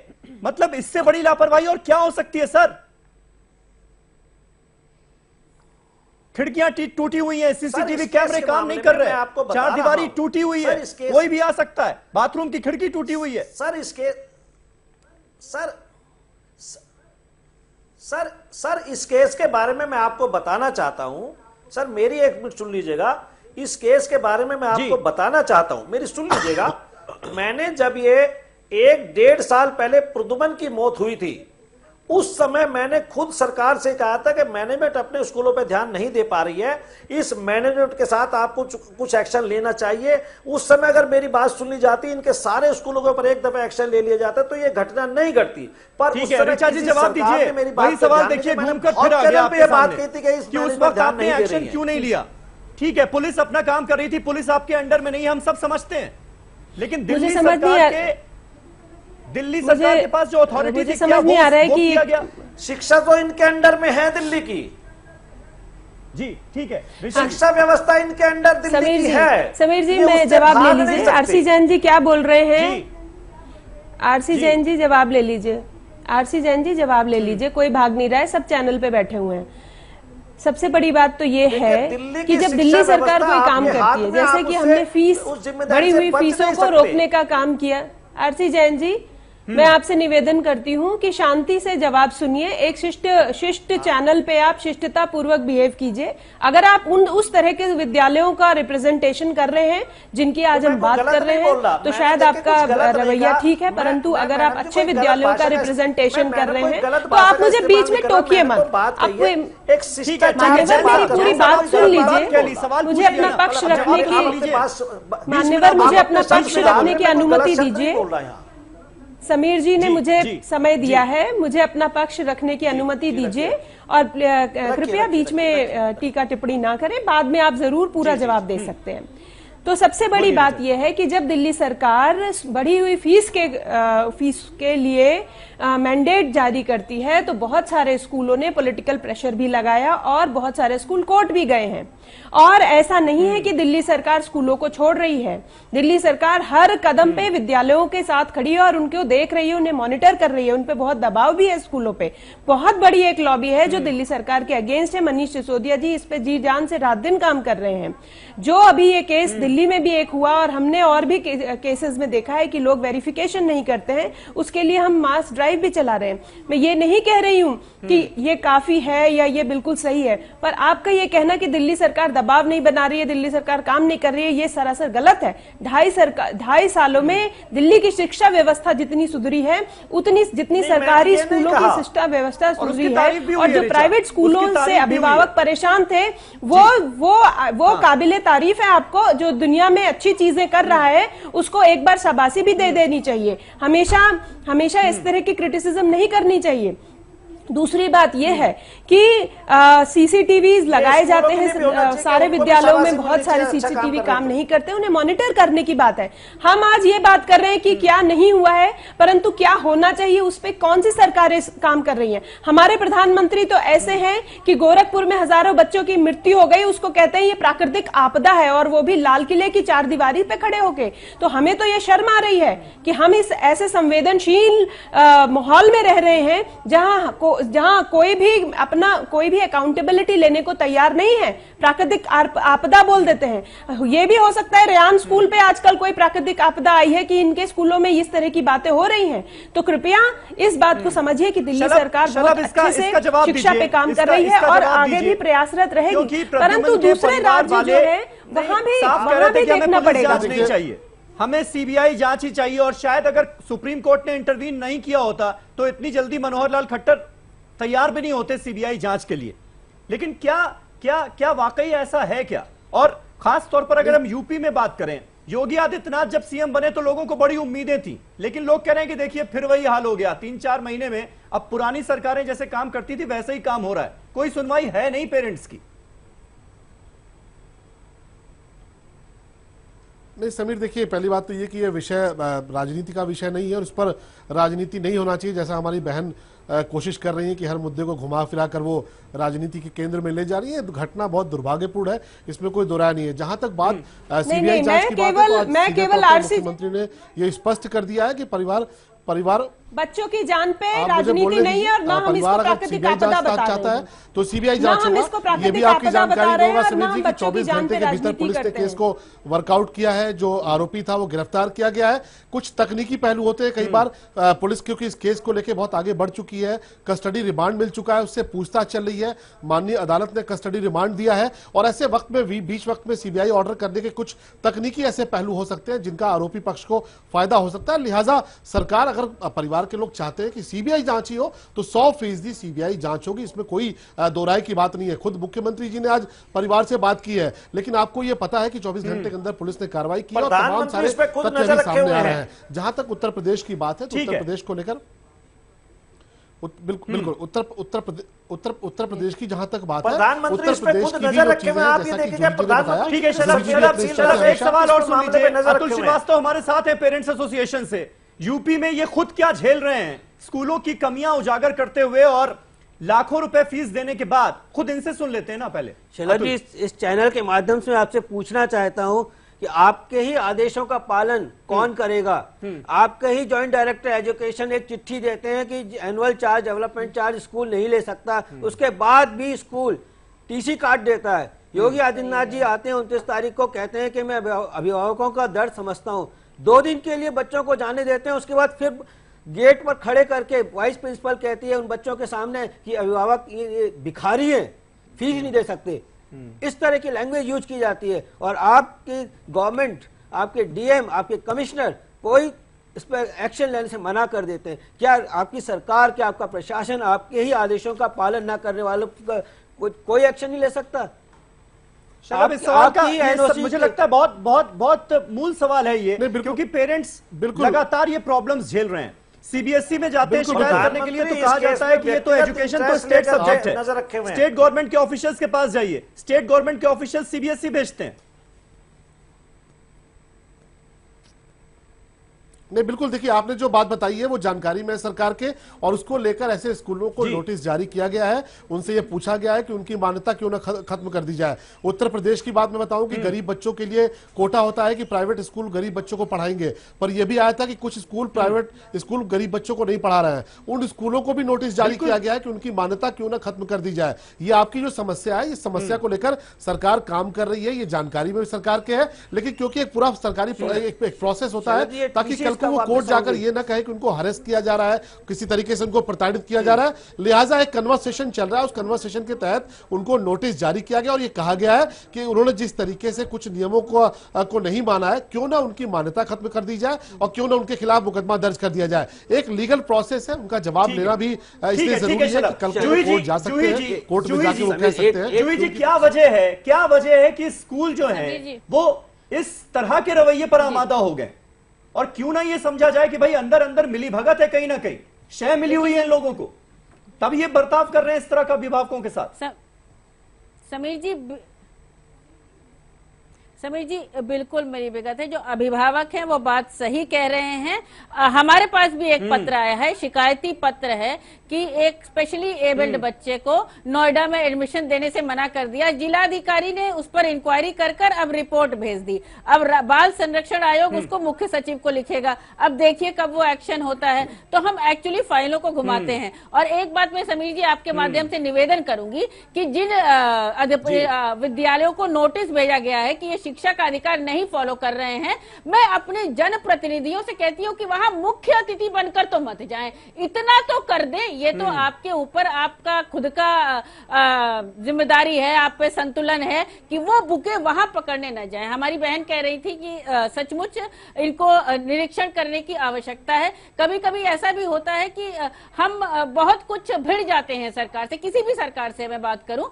मतलब इससे बड़ी लापरवाही और क्या हो सकती है सर? खिड़कियां टूटी हुई हैं, सीसीटीवी कैमरे काम नहीं कर रहे, 4 दीवारी टूटी हुई है, कोई भी आ सकता है, बाथरूम की खिड़की टूटी हुई है। सर इस केस के बारे में मैं आपको बताना चाहता हूं। सर मेरी एक मिनट सुन लीजिएगा। इस केस के बारे में मैं आपको बताना चाहता हूं, मेरी सुन लीजिएगा। मैंने जब ये 1-1.5 साल पहले प्रद्युमन की मौत हुई थी, उस समय मैंने खुद सरकार से कहा था कि मैनेजमेंट अपने स्कूलों पे ध्यान नहीं दे पा रही है, इस मैनेजमेंट के साथ आपको कुछ एक्शन लेना चाहिए। उस समय अगर मेरी बात सुन ली जाती, इनके सारे स्कूलों के ऊपर एक दफा एक्शन ले लिया जाता, तो ये घटना नहीं घटती। पर ठीक है, ऋचा जी जवाब दीजिए। मेरी वही सवाल देखिए घूमकर फिर आ गया आपके सामने कि उस वक्त आपने एक्शन क्यों नहीं लिया? ठीक है, पुलिस अपना काम कर रही थी, पुलिस आपके अंडर में नहीं, हम सब समझते हैं, लेकिन दिल्ली सरकार के पास जो अथॉरिटी थी, समझ नहीं आ रहा है कि शिक्षा तो इनके अंडर में है दिल्ली की। जी ठीक है, शिक्षा व्यवस्था इनके अंडर दिल्ली की है। समीर जी मैं जवाब ले लीजिए। आरसी जैन जी क्या बोल रहे हैं? आरसी जैन जी जवाब ले लीजिए। आरसी जैन जी जवाब ले लीजिए, कोई भाग नहीं रहा है, सब चैनल पे बैठे हुए हैं। सबसे बड़ी बात तो ये है कि जब दिल्ली सरकार कोई काम करती है, जैसे कि हमने फीस बढ़ी हुई फीसों को रोकने का काम किया। आरसी जैन जी मैं आपसे निवेदन करती हूँ कि शांति से जवाब सुनिए। एक शिष्ट चैनल पे आप शिष्टता पूर्वक बिहेव कीजिए। अगर आप उस तरह के विद्यालयों का रिप्रेजेंटेशन कर रहे हैं जिनकी आज हम बात कर रहे हैं, तो शायद आपका रवैया ठीक है, परंतु अगर आप अच्छे विद्यालयों का रिप्रेजेंटेशन कर रहे हैं तो आप मुझे बीच में टोकिए मत। आपको मान्यवर मेरी पूरी बात सुन लीजिए, मुझे अपना पक्ष रखने की मान्यवर मुझे अपना पक्ष रखने की अनुमति दीजिए। समीर जी ने मुझे समय दिया है, मुझे अपना पक्ष रखने की अनुमति दीजिए और कृपया बीच में टीका टिप्पणी ना करें, बाद में आप जरूर पूरा जवाब दे सकते हैं। तो सबसे बड़ी बात यह है कि जब दिल्ली सरकार बढ़ी हुई फीस के लिए मैंडेट जारी करती है, तो बहुत सारे स्कूलों ने पॉलिटिकल प्रेशर भी लगाया और बहुत सारे स्कूल कोर्ट भी गए हैं। और ऐसा नहीं है कि दिल्ली सरकार स्कूलों को छोड़ रही है, दिल्ली सरकार हर कदम पे विद्यालयों के साथ खड़ी है और उनको देख रही है, उन्हें मॉनिटर कर रही है, उन पे बहुत दबाव भी है स्कूलों पे। बहुत बड़ी एक लॉबी है जो दिल्ली सरकार के अगेंस्ट है। मनीष सिसोदिया जी इस पे जी जान से रात दिन काम कर रहे हैं। जो अभी ये केस दिल्ली में भी एक हुआ और हमने और भी केसेस में देखा है कि लोग वेरिफिकेशन नहीं करते हैं, उसके लिए हम मास ड्राइव भी चला रहे हैं। मैं ये नहीं कह रही हूं कि ये काफी है या ये बिल्कुल सही है, पर आपका ये कहना कि दिल्ली सरकार दबाव नहीं बना रही है, दिल्ली सरकार काम नहीं कर रही है, ये सरासर गलत है। 2.5 सालों में दिल्ली की शिक्षा व्यवस्था जितनी सुधरी है, उतनी जितनी सरकारी स्कूलों की शिक्षा व्यवस्था सुधरी है, और जो प्राइवेट स्कूलों से अभिभावक परेशान थे वो काबिले तारीफ है। आपको जो दुनिया में अच्छी चीजें कर रहा है उसको एक बार शाबाशी भी दे देनी चाहिए, हमेशा इस तरह की क्रिटिसिज्म नहीं करनी चाहिए। दूसरी बात यह है कि सीसीटीवी लगाए जाते हैं सारे विद्यालयों में, बहुत सारे सीसीटीवी काम नहीं करते, उन्हें मॉनिटर करने की बात है। हम आज ये बात कर रहे हैं कि क्या नहीं हुआ है, परंतु क्या होना चाहिए उस पर कौन सी सरकारें काम कर रही हैं। हमारे प्रधानमंत्री तो ऐसे हैं कि गोरखपुर में हजारों बच्चों की मृत्यु हो गई, उसको कहते हैं ये प्राकृतिक आपदा है, और वो भी लाल किले की चारदीवारी पे खड़े होके। तो हमें तो ये शर्म आ रही है कि हम इस ऐसे संवेदनशील माहौल में रह रहे हैं जहां कोई भी अकाउंटेबिलिटी लेने को तैयार नहीं है, प्राकृतिक आपदा बोल देते हैं। ये भी हो सकता है रेयान स्कूल पे आजकल कोई प्राकृतिक आपदा आई है कि इनके स्कूलों में इस तरह की बातें हो रही हैं। तो कृपया इस बात को समझिए कि दिल्ली सरकार बहुत अच्छे से शिक्षा पे काम कर रही है और आगे भी प्रयासरत रहेगी, परंतु दूसरे राज्य जो है वहां भी देखना पड़ेगा। नहीं चाहिए, हमें सीबीआई जांच ही चाहिए। और शायद अगर सुप्रीम कोर्ट ने इंटरवीन नहीं किया होता तो इतनी जल्दी मनोहर लाल खट्टर तैयार भी नहीं होते सीबीआई जांच के लिए। लेकिन क्या वाकई ऐसा है क्या? और खास तौर पर अगर हम यूपी में बात करें, योगी आदित्यनाथ जब सीएम बने तो लोगों को बड़ी उम्मीदें थी, लेकिन लोग कह रहे हैं कि देखिए फिर वही हाल हो गया। 3-4 महीने में अब पुरानी सरकारें जैसे काम करती थी वैसे ही काम हो रहा है, कोई सुनवाई है नहीं पेरेंट्स की। नहीं समीर, देखिए पहली बात तो ये कि ये विषय राजनीति का विषय नहीं है और इस पर राजनीति नहीं होना चाहिए, जैसा हमारी बहन कोशिश कर रही है कि हर मुद्दे को घुमा फिरा कर वो राजनीति के केंद्र में ले जा रही है। घटना बहुत दुर्भाग्यपूर्ण है, इसमें कोई दो राय नहीं है। जहां तक बात सीबीआई जांच की बात है तो मुख्यमंत्री ने ये स्पष्ट कर दिया है कि परिवार बच्चों की जान पे राजनीति नहीं है और ना हम इसको प्राकृतिक आपदा बता रहे हैं। तो सीबीआई जांच होगा, ये भी आपकी जानकारी होगा समीर जी कि 24 घंटे के भीतर पुलिस ने केस को वर्कआउट किया है, जो आरोपी था वो गिरफ्तार किया गया है। कुछ तकनीकी पहलू होते हैं कई बार, पुलिस क्योंकि इस केस को लेकर बहुत आगे बढ़ चुकी है, कस्टडी रिमांड मिल चुका है, उससे पूछताछ चल रही है, माननीय अदालत ने कस्टडी रिमांड दिया है, और ऐसे वक्त में बीच वक्त में सीबीआई ऑर्डर करने के कुछ तकनीकी ऐसे पहलू हो सकते हैं जिनका आरोपी पक्ष को फायदा हो सकता है। लिहाजा सरकार अगर परिवार सरकार के लोग चाहते हैं कि सीबीआई जांच ही हो तो 100% सीबीआई जांच होगी, इसमें कोई दो राय की बात नहीं है। खुद मुख्यमंत्री जी ने आज परिवार से बात की है, लेकिन आपको यह पता है कि 24 घंटे के अंदर पुलिस ने कार्रवाई की और तमाम सारे तथ्य भी सामने आ रहे हैं। जहां तक उत्तर प्रदेश की बात है तो उत्तर प्रदेश को लेकर बिल्कुल उत्तर प्रदेश की जहां तक बात है, उत्तर प्रदेश की भी जो चीजें हैं, जैसा कि जूही जी ने बताया। ठीक है, एक सवाल और सुन लीजिए। अतुल श्रीवास्तव हमारे साथ है पेरेंट्स एसोसिएशन से। यूपी में ये खुद क्या झेल रहे हैं, स्कूलों की कमियां उजागर करते हुए और लाखों रुपए फीस देने के बाद। खुद इनसे सुन लेते हैं ना पहले। शैला जी, इस चैनल के माध्यम से आपसे पूछना चाहता हूं कि आपके ही आदेशों का पालन कौन करेगा? आपके ही जॉइंट डायरेक्टर एजुकेशन एक चिट्ठी देते हैं कि annual charge, development charge school नहीं ले सकता, उसके बाद भी स्कूल टीसी काट देता है। योगी आदित्यनाथ जी आते हैं 29 तारीख को, कहते हैं कि मैं अभिभावकों का दर्द समझता हूं। 2 दिन के लिए बच्चों को जाने देते हैं, उसके बाद फिर गेट पर खड़े करके वाइस प्रिंसिपल कहती है उन बच्चों के सामने कि अभिभावक ये भिखारी है, फीस नहीं दे सकते। इस तरह की लैंग्वेज यूज की जाती है और आपकी गवर्नमेंट, आपके डीएम, आपके कमिश्नर कोई इस पर एक्शन लेने से मना कर देते हैं। क्या आपकी सरकार, क्या आपका प्रशासन आपके ही आदेशों का पालन न करने वालों का कोई एक्शन नहीं ले सकता? मुझे लगता है बहुत बहुत बहुत मूल सवाल है ये, क्योंकि पेरेंट्स लगातार ये प्रॉब्लम्स झेल रहे हैं। सीबीएसई में जाते हैं शिकायत करने के लिए तो कहा जाता है कि ये तो एजुकेशन तो स्टेट सब्जेक्ट है, स्टेट गवर्नमेंट के ऑफिशियल्स के पास जाइए, स्टेट गवर्नमेंट के ऑफिशियल्स सीबीएसई भेजते हैं। नहीं, बिल्कुल देखिए, आपने जो बात बताई है वो जानकारी में सरकार के, और उसको लेकर ऐसे स्कूलों को नोटिस जारी किया गया है। उनसे ये पूछा गया है कि उनकी मान्यता क्यों ना खत्म कर दी जाए। उत्तर प्रदेश की बात मैं बताऊं कि गरीब बच्चों के लिए कोटा होता है कि प्राइवेट स्कूल गरीब बच्चों को पढ़ाएंगे, पर यह भी आया था कि कुछ स्कूल, प्राइवेट स्कूल गरीब बच्चों को नहीं पढ़ा रहे हैं। उन स्कूलों को भी नोटिस जारी किया गया है कि उनकी मान्यता क्यों ना खत्म कर दी जाए। ये आपकी जो समस्या है, इस समस्या को लेकर सरकार काम कर रही है, ये जानकारी में सरकार के है, लेकिन क्योंकि एक पूरा सरकारी एक प्रोसेस होता है ताकि कल को वो कोर्ट जाकर ये ना कहे कि उनको हरेस्ट किया जा रहा है, किसी तरीके से उनको प्रताड़ित किया जा रहा है। लिहाजा एक कन्वर्सेशन चल रहा है, उस कन्वर्सेशन के तहत उनको नोटिस जारी किया गया और ये कहा गया है कि उन्होंने जिस तरीके से कुछ नियमों को नहीं माना है, क्यों ना उनकी मान्यता खत्म कर दी जाए और क्यों ना उनके खिलाफ मुकदमा दर्ज कर दिया जाए। एक लीगल प्रोसेस है, उनका जवाब लेना भी इसलिए जरूरी है कि कल को कोर्ट जा सकते हैं, कोर्ट में जाकर वो कह सकते हैं। जूही जी, क्या वजह है कि स्कूल जो है वो इस तरह के रवैये पर आमादा हो गए? और क्यों ना ये समझा जाए कि भाई अंदर अंदर मिली भगत है, कहीं ना कहीं शय मिली हुई है इन लोगों को, तब ये बर्ताव कर रहे हैं इस तरह का अभिभावकों के साथ। समीर जी बिल्कुल मेरी विगत है, जो अभिभावक हैं वो बात सही कह रहे हैं। हमारे पास भी एक पत्र आया है, शिकायती पत्र है कि एक स्पेशली एबल्ड बच्चे को नोएडा में एडमिशन देने से मना कर दिया। जिलाधिकारी ने उस पर इंक्वायरी कर अब रिपोर्ट भेज दी। अब बाल संरक्षण आयोग उसको मुख्य सचिव को लिखेगा। अब देखिए कब वो एक्शन होता है। तो हम एक्चुअली फाइलों को घुमाते हैं। और एक बात मैं समीर जी आपके माध्यम से निवेदन करूंगी कि जिन विद्यालयों को नोटिस भेजा गया है कि ये शिक्षा का अधिकार नहीं फॉलो कर रहे हैं, मैं अपने जनप्रतिनिधियों से कहती हूं कि वहां मुख्य अतिथि बनकर तो मत जाएं, इतना तो कर दें। ये तो आपके ऊपर आपका खुद का जिम्मेदारी है, आप पे संतुलन है कि वो बुके वहां पकड़ने न जाएं। हमारी बहन कह रही थी कि सचमुच इनको निरीक्षण करने की आवश्यकता है। कभी कभी ऐसा भी होता है कि हम बहुत कुछ भिड़ जाते हैं सरकार से, किसी भी सरकार से मैं बात करूं,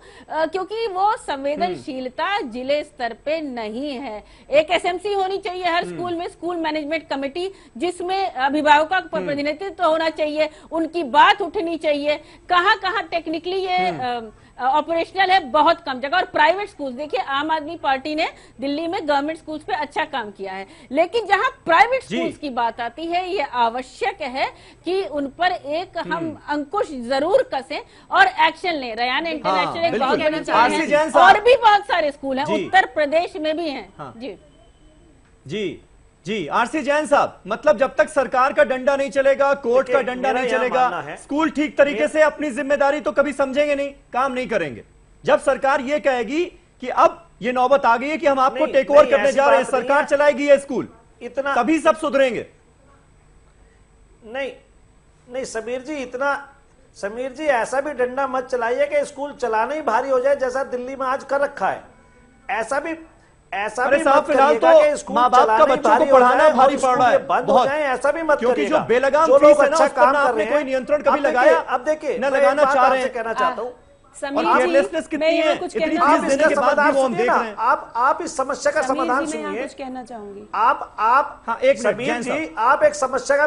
क्योंकि वो संवेदनशीलता जिले स्तर पे नहीं है। एक एसएमसी होनी चाहिए हर स्कूल में, स्कूल मैनेजमेंट कमेटी, जिसमें अभिभावकों का प्रतिनिधित्व होना चाहिए, उनकी बात उठनी चाहिए। कहां कहां टेक्निकली ये ऑपरेशनल है, बहुत कम जगह। और प्राइवेट स्कूल देखिए, आम आदमी पार्टी ने दिल्ली में गवर्नमेंट स्कूल्स पे अच्छा काम किया है, लेकिन जहां प्राइवेट स्कूल्स की बात आती है, ये आवश्यक है कि उन पर एक हम अंकुश जरूर कसें और एक्शन लें। रयान इंटरनेशनल एक बहुत बड़ी चीज है, और भी बहुत सारे स्कूल हैं, उत्तर प्रदेश में भी हैं। जी जी, आरसी जैन साहब, मतलब जब तक सरकार का डंडा नहीं चलेगा, कोर्ट का डंडा नहीं चलेगा, स्कूल ठीक तरीके से अपनी जिम्मेदारी तो कभी समझेंगे नहीं, काम नहीं करेंगे। जब सरकार ये कहेगी कि अब ये नौबत आ गई है कि हम आपको टेक ओवर करने जा रहे हैं, सरकार चलाएगी ये स्कूल, इतना तभी सब सुधरेंगे। नहीं समीर जी ऐसा भी डंडा मत चलाइए कि स्कूल चलाना ही भारी हो जाए, जैसा दिल्ली में आज कर रखा है। ऐसा अरे भी साहब मत फिलहाल करिएगा तो कि स्कूल माँ बाप का चलाने बच्चों को भारी हो पढ़ाना जाए भारी और पड़ रहा है स्कूल बंद हो बहुत, जाए, ऐसा भी मत क्योंकि करिएगा। जो बेलगाम जो फीस लोग है ना अच्छा उस पर काम ना कर आपने रहे कोई हैं, नियंत्रण कभी अब देखिए, लगाया अब देखिए न मैं एक लगाना बात चाह आपसे रहे हैं। कहना चाहता हूँ, समीर और जी, केयरलेसनेस कितनी मैं है, यहाँ कुछ इतनी कहना फीस आप देने इसका के बाद भी समाधान वो हम सुनिए देख ना, रहे हैं। आप इस समस्या का समीर समाधान जी, मैं यहाँ सुनिए। कुछ कहना चाहूंगी। आप हाँ, एक मिनट, समीर जैन जी, साहब। आप एक समस्या का,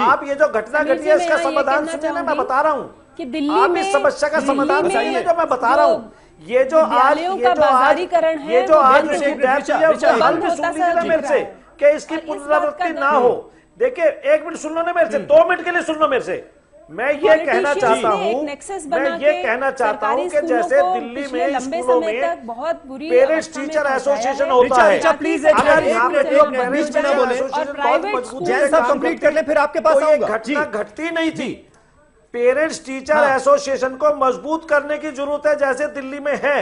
आप ये जो घटना समीर घटी जी, है मैं इसका यहाँ ये समाधान कहना सुनिए ना, मैं चाहूंगी बता रहा हूँ कि दिल्ली आप में इस समस्या का समाधान दिल्ली सुनिए में जो मैं बता रहा हूँ। ये जो आज विद्यालयों का बाजारीकरण है, ये जो वो आज बंद उसकी हो- डेप्थ है उसका बंद हल भी होता सुन लीजिए सा ना दिख मेरे रहा से है। कि इसकी और इस पुनरावृत्ति बात का ना हो। देखिए एक मिनट सुन लो ना मेरे से, 2 मिनट के लिए सुन लो मेरे से। मैं ये कहना चाहता हूँ, मैं ये कहना चाहता हूँ कि जैसे दिल्ली में स्कूलों में पेरेंट्स टीचर एसोसिएशन होता है, प्लीज अगर यहाँ पे बीच में ना बोले, जैन साहब कंप्लीट कर ले फिर आपके पास तो ये आऊंगा। जी, घटना घटती नहीं थी। पेरेंट्स टीचर एसोसिएशन को मजबूत करने की जरूरत है जैसे दिल्ली में है।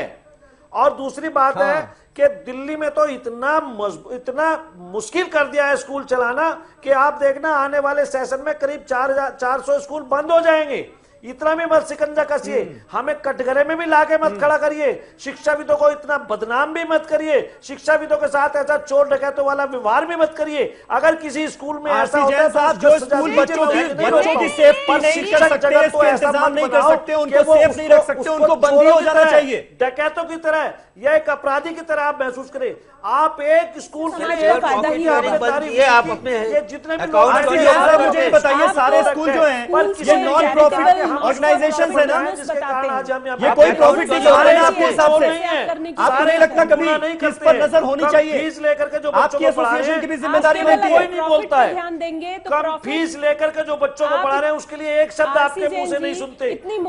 और दूसरी बात है कि दिल्ली में तो इतना मुश्किल कर दिया है स्कूल चलाना कि आप देखना आने वाले सेशन में करीब 400 स्कूल बंद हो जाएंगे। इतना भी मत शिकंजा कसिए, हमें कटघरे में भी लाके मत खड़ा करिए, शिक्षाविदों को इतना बदनाम भी मत करिए, शिक्षाविदों के साथ ऐसा चोर डकैतों वाला व्यवहार भी मत करिए। अगर किसी स्कूल में ऐसा होता है तो जो स्कूल बच्चों की सेफ्टी नहीं कर सकते, इसके इंतजाम नहीं कर सकते, उनको सेफ नहीं रख सकते, उनको बंदी हो जाना चाहिए। डकैतों की तरह या एक अपराधी की तरह आप महसूस करें। आप एक स्कूल के लिए जितने भी मुझे बताइए सारे स्कूल जो हैं ये नॉन प्रॉफिट ऑर्गेनाइजेशन है ना, ये कोई प्रॉफिट नहीं कमा रहे हैं आपके हिसाब से? आपको नहीं लगता कभी इस पर नजर होनी चाहिए? फीस लेकर के जो आपकी एसोसिएशन की भी जिम्मेदारी बनती है। कोई नहीं बोलता है, ध्यान देंगे तो कम फीस लेकर के जो बच्चों को पढ़ा रहे हैं उसके लिए एक शब्द आपके मुंह से नहीं सुनते,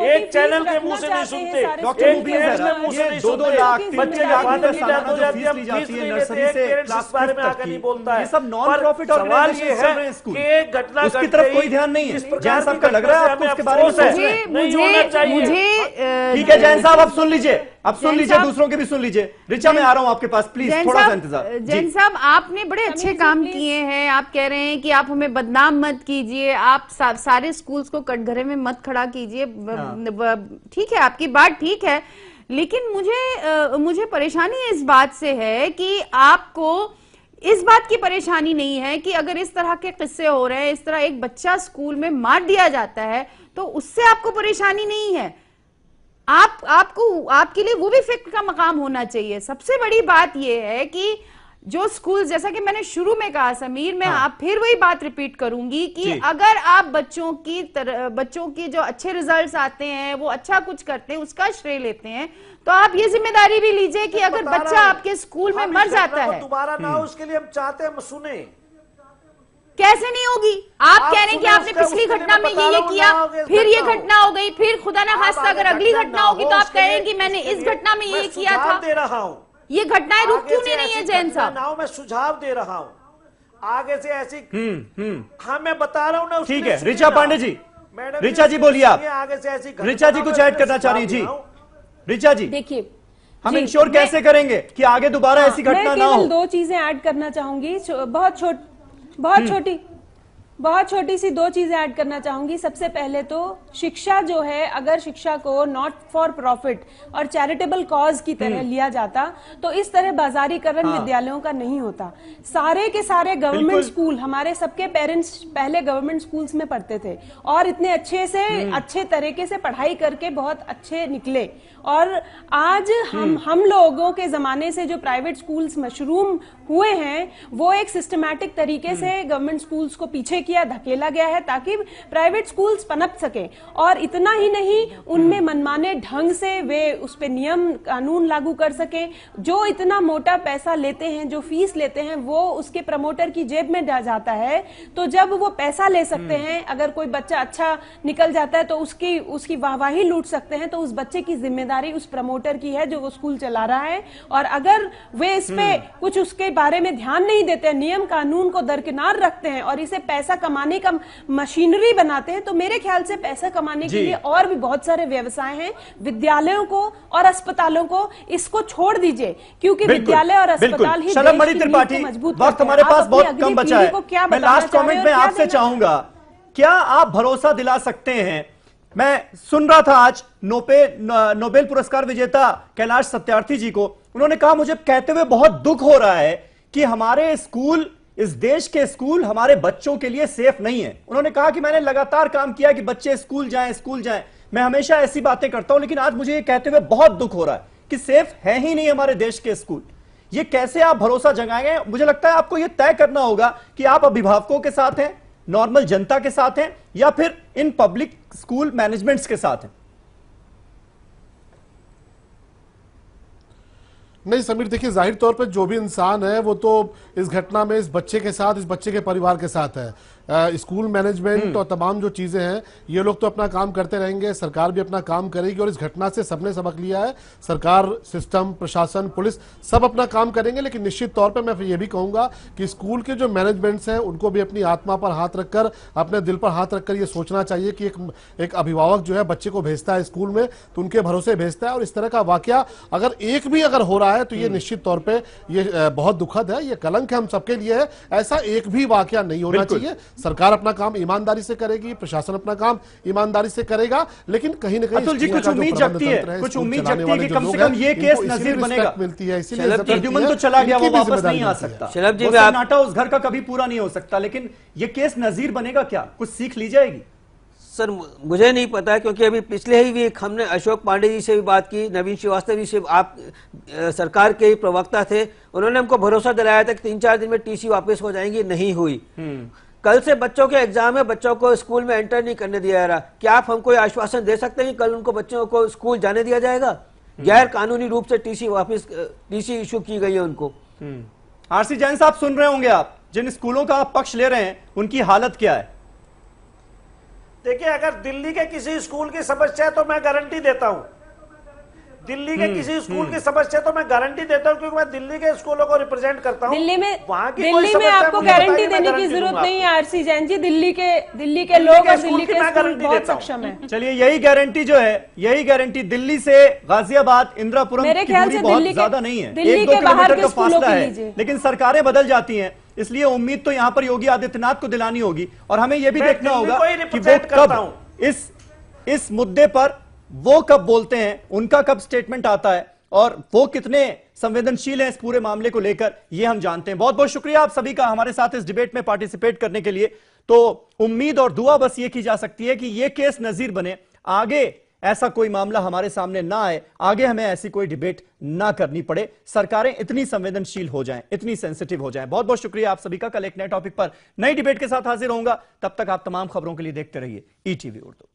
एक चैनल के मुंह से नहीं सुनते, डॉक्टर एक मुबीन पेरेंट्स सर, के मुंह से ये नहीं 2-2 सुनते। लाख बच्चे 3 लाख फादर रुपए की डेथ हो जाती है, फीस ली जाती है नहीं नर्सरी लेते, से पेरेंट्स क्लास इस बारे में 5 आकर तक नहीं की। बोलता है। ये सब नॉन पर प्रॉफिट सवाल ये ऑर्गेनाइजेशन चल है रहे हैं स्कूल, कि एक घटना उसकी घट तरफ गई, कोई ध्यान नहीं है। इस प्रकार जैन की साहब का लग रहा है घटना आपको से उसके हमें बारे में अफसोस है। सोचना नहीं होना चाहिए। ठीक है जैन साहब, अब सुन लीजिए, अब सुन लीजिए, दूसरों के भी सुन लीजिए। रिचा मैं आ रहा हूं आपके पास, प्लीज थोड़ा सा इंतजार। जैन साहब, आपने बड़े अच्छे काम किए हैं। आप कह रहे हैं कि आप हमें बदनाम मत कीजिए, आप सारे स्कूल्स को कटघरे में मत खड़ा कीजिए। ठीक है, आपकी बात ठीक है, लेकिन मुझे परेशानी इस बात से है कि आपको इस बात की परेशानी नहीं है कि अगर इस तरह के किस्से हो रहे हैं, इस तरह एक बच्चा स्कूल में मार दिया जाता है तो उससे आपको परेशानी नहीं है। आपके लिए वो भी फिक्र का मकाम होना चाहिए। सबसे बड़ी बात यह है कि जो स्कूल, जैसा कि मैंने शुरू में कहा समीर, मैं आप फिर वही बात रिपीट करूंगी कि अगर आप बच्चों की जो अच्छे रिजल्ट्स आते हैं, वो अच्छा कुछ करते हैं, उसका श्रेय लेते हैं, तो आप ये जिम्मेदारी भी लीजिए कि अगर बच्चा आपके स्कूल में मर जाता है, दोबारा ना हो उसके लिए हम चाहते हैं सुने। कैसे नहीं होगी? आप कह रहे हैं कि आपने पिछली घटना में ये किया, फिर ये घटना हो गई, फिर खुदा ना खास्ता अगर अगली घटना होगी तो आप कह रहे हैं कि मैंने इस घटना में ये किया था। दे रहा हूँ, ये घटनाएं रुक क्यों नहीं रही है जैन साहब? मैं सुझाव दे रहा हूँ, आगे से ऐसी हाँ मैं बता रहा हूँ ना। ठीक है रिचा पांडे जी, रिचा जी बोलिए आप। आगे से ऐसी रिचा जी कुछ ऐड करना चाह रही जी। रिचा जी देखिए, हम इंश्योर कैसे करेंगे कि आगे दोबारा ऐसी घटना ना हो? मैं 2 चीजें ऐड करना चाहूंगी, बहुत छोटी सी 2 चीजें ऐड करना चाहूंगी। सबसे पहले तो शिक्षा जो है, अगर शिक्षा को नॉट फॉर प्रॉफिट और चैरिटेबल कॉज की तरह लिया जाता तो इस तरह बाजारीकरण विद्यालयों का नहीं होता। सारे के सारे गवर्नमेंट स्कूल, हमारे सबके पेरेंट्स पहले गवर्नमेंट स्कूल्स में पढ़ते थे और इतने अच्छे तरीके से पढ़ाई करके बहुत अच्छे निकले। और आज हम लोगों के जमाने से जो प्राइवेट स्कूल्स मशरूम हुए हैं, वो एक सिस्टमैटिक तरीके से गवर्नमेंट स्कूल्स को पीछे किया, धकेला गया है ताकि प्राइवेट स्कूल्स पनप सके। और इतना ही नहीं, उनमें मनमाने ढंग से वे उस पे नियम कानून लागू कर सके। जो इतना मोटा पैसा लेते हैं, जो फीस लेते हैं, वो उसके प्रमोटर की जेब में जाता है। तो जब वो पैसा ले सकते हैं, अगर कोई बच्चा अच्छा निकल जाता है तो उसकी वाहवाही लूट सकते हैं, तो उस बच्चे की जिम्मेदारी उस प्रमोटर की है जो वो स्कूल चला रहा है। और अगर वे इस पे कुछ उसके बारे में ध्यान नहीं देते, नियम कानून को दरकिनार रखते हैं और इसे पैसा कमाने का मशीनरी बनाते हैं, तो मेरे ख्याल से पैसा कमाने के लिए और भी बहुत सारे व्यवसाय हैं। विद्यालयों को और अस्पतालों को इसको छोड़ दीजिए, क्योंकि विद्यालय और अस्पताल ही देश की मजबूत। वक्त हमारे पास बहुत कम बचा है। मैं लास्ट कमेंट में आपसे चाहूंगा, क्या आप भरोसा दिला सकते हैं? मैं सुन रहा था आज नोबेल पुरस्कार विजेता कैलाश सत्यार्थी जी को, उन्होंने कहा मुझे कहते हुए बहुत दुख हो रहा है कि हमारे स्कूल, इस देश के स्कूल हमारे बच्चों के लिए सेफ नहीं है। उन्होंने कहा कि मैंने लगातार काम किया कि बच्चे स्कूल जाएं, मैं हमेशा ऐसी बातें करता हूं, लेकिन आज मुझे ये कहते हुए बहुत दुख हो रहा है कि सेफ है ही नहीं हमारे देश के स्कूल। ये कैसे आप भरोसा जगाएंगे? मुझे लगता है आपको ये तय करना होगा कि आप अभिभावकों के साथ हैं, नॉर्मल जनता के साथ हैं, या फिर इन पब्लिक स्कूल मैनेजमेंट्स के साथ हैं। नहीं समीर, देखिए जाहिर तौर पर जो भी इंसान है वो तो इस घटना में इस बच्चे के साथ, इस बच्चे के परिवार के साथ है। स्कूल मैनेजमेंट और तमाम जो चीजें हैं ये लोग तो अपना काम करते रहेंगे, सरकार भी अपना काम करेगी और इस घटना से सबने सबक लिया है। सरकार, सिस्टम, प्रशासन, पुलिस सब अपना काम करेंगे, लेकिन निश्चित तौर पे मैं ये भी कहूंगा कि स्कूल के जो मैनेजमेंट्स हैं उनको भी अपनी आत्मा पर हाथ रखकर, अपने दिल पर हाथ रखकर ये सोचना चाहिए कि एक अभिभावक जो है बच्चे को भेजता है स्कूल में तो उनके भरोसे भेजता है, और इस तरह का वाकया अगर एक भी अगर हो रहा है तो ये निश्चित तौर पर ये बहुत दुखद है, ये कलंक है हम सबके लिए है। ऐसा एक भी वाकया नहीं होना चाहिए। सरकार अपना काम ईमानदारी से करेगी, प्रशासन अपना काम ईमानदारी से करेगा, लेकिन कहीं ना कहीं अतुल जी कुछ उम्मीद जगती है, कुछ उम्मीद जगती है कि कम से कम ये केस नजीर बनेगा। मिलती है इसीलिए प्रद्युमन तो चला गया, वो वापस नहीं आ सकता, वो सन्नाटा उस घर का कभी पूरा नहीं हो सकता, लेकिन ये केस नजीर बनेगा क्या? कुछ सीख ली जाएगी? सर मुझे नहीं पता, क्योंकि अभी पिछले ही वीक हमने अशोक पांडे जी से भी बात की, नवीन श्रीवास्तव जी से, आप सरकार के ही प्रवक्ता थे, उन्होंने हमको भरोसा दिलाया था कि 3-4 दिन में टीसी वापस हो जाएंगी, नहीं हुई। कल से बच्चों के एग्जाम है, बच्चों को स्कूल में एंटर नहीं करने दिया जा रहा। क्या आप हमको आश्वासन दे सकते हैं कि कल उनको बच्चों को स्कूल जाने दिया जाएगा? गैर कानूनी रूप से टीसी इशू की गई है उनको। आरसी जैन साहब सुन रहे होंगे आप, जिन स्कूलों का आप पक्ष ले रहे हैं उनकी हालत क्या है? देखिए, अगर दिल्ली के किसी स्कूल की समस्या है तो मैं गारंटी देता हूं, दिल्ली के किसी स्कूल की समस्या तो मैं गारंटी देता हूं, क्योंकि मैं दिल्ली के स्कूलों को रिप्रेजेंट करता हूं। दिल्ली में कोई आपको गारंटी देने की जरूरत नहीं है आरसी जैन जी, दिल्ली के लोग और दिल्ली के स्कूल बहुत सक्षम है। चलिए, यही गारंटी जो है, यही गारंटी दिल्ली से गाजियाबाद, इंदिरापुरम मेरे ख्याल से बहुत ज्यादा नहीं है, दिल्ली 1-2 के बाहर किलोमीटर के का फासला है, लीजिए। लेकिन सरकारें बदल जाती हैं, इसलिए उम्मीद तो यहाँ पर योगी आदित्यनाथ को दिलानी होगी, और हमें यह भी देखना होगा कि वो कब इस मुद्दे पर वो कब बोलते हैं, उनका कब स्टेटमेंट आता है, और वो कितने संवेदनशील हैं इस पूरे मामले को लेकर, ये हम जानते हैं। बहुत बहुत शुक्रिया आप सभी का हमारे साथ इस डिबेट में पार्टिसिपेट करने के लिए। तो उम्मीद और दुआ बस ये की जा सकती है कि ये केस नजीर बने, आगे ऐसा कोई मामला हमारे सामने ना आए, आगे हमें ऐसी कोई डिबेट ना करनी पड़े, सरकारें इतनी संवेदनशील हो जाएं, इतनी सेंसिटिव हो जाएं। बहुत बहुत शुक्रिया आप सभी का। कल एक नए टॉपिक पर नई डिबेट के साथ हाजिर होऊंगा, तब तक आप तमाम खबरों के लिए देखते रहिए ETV उर्दू।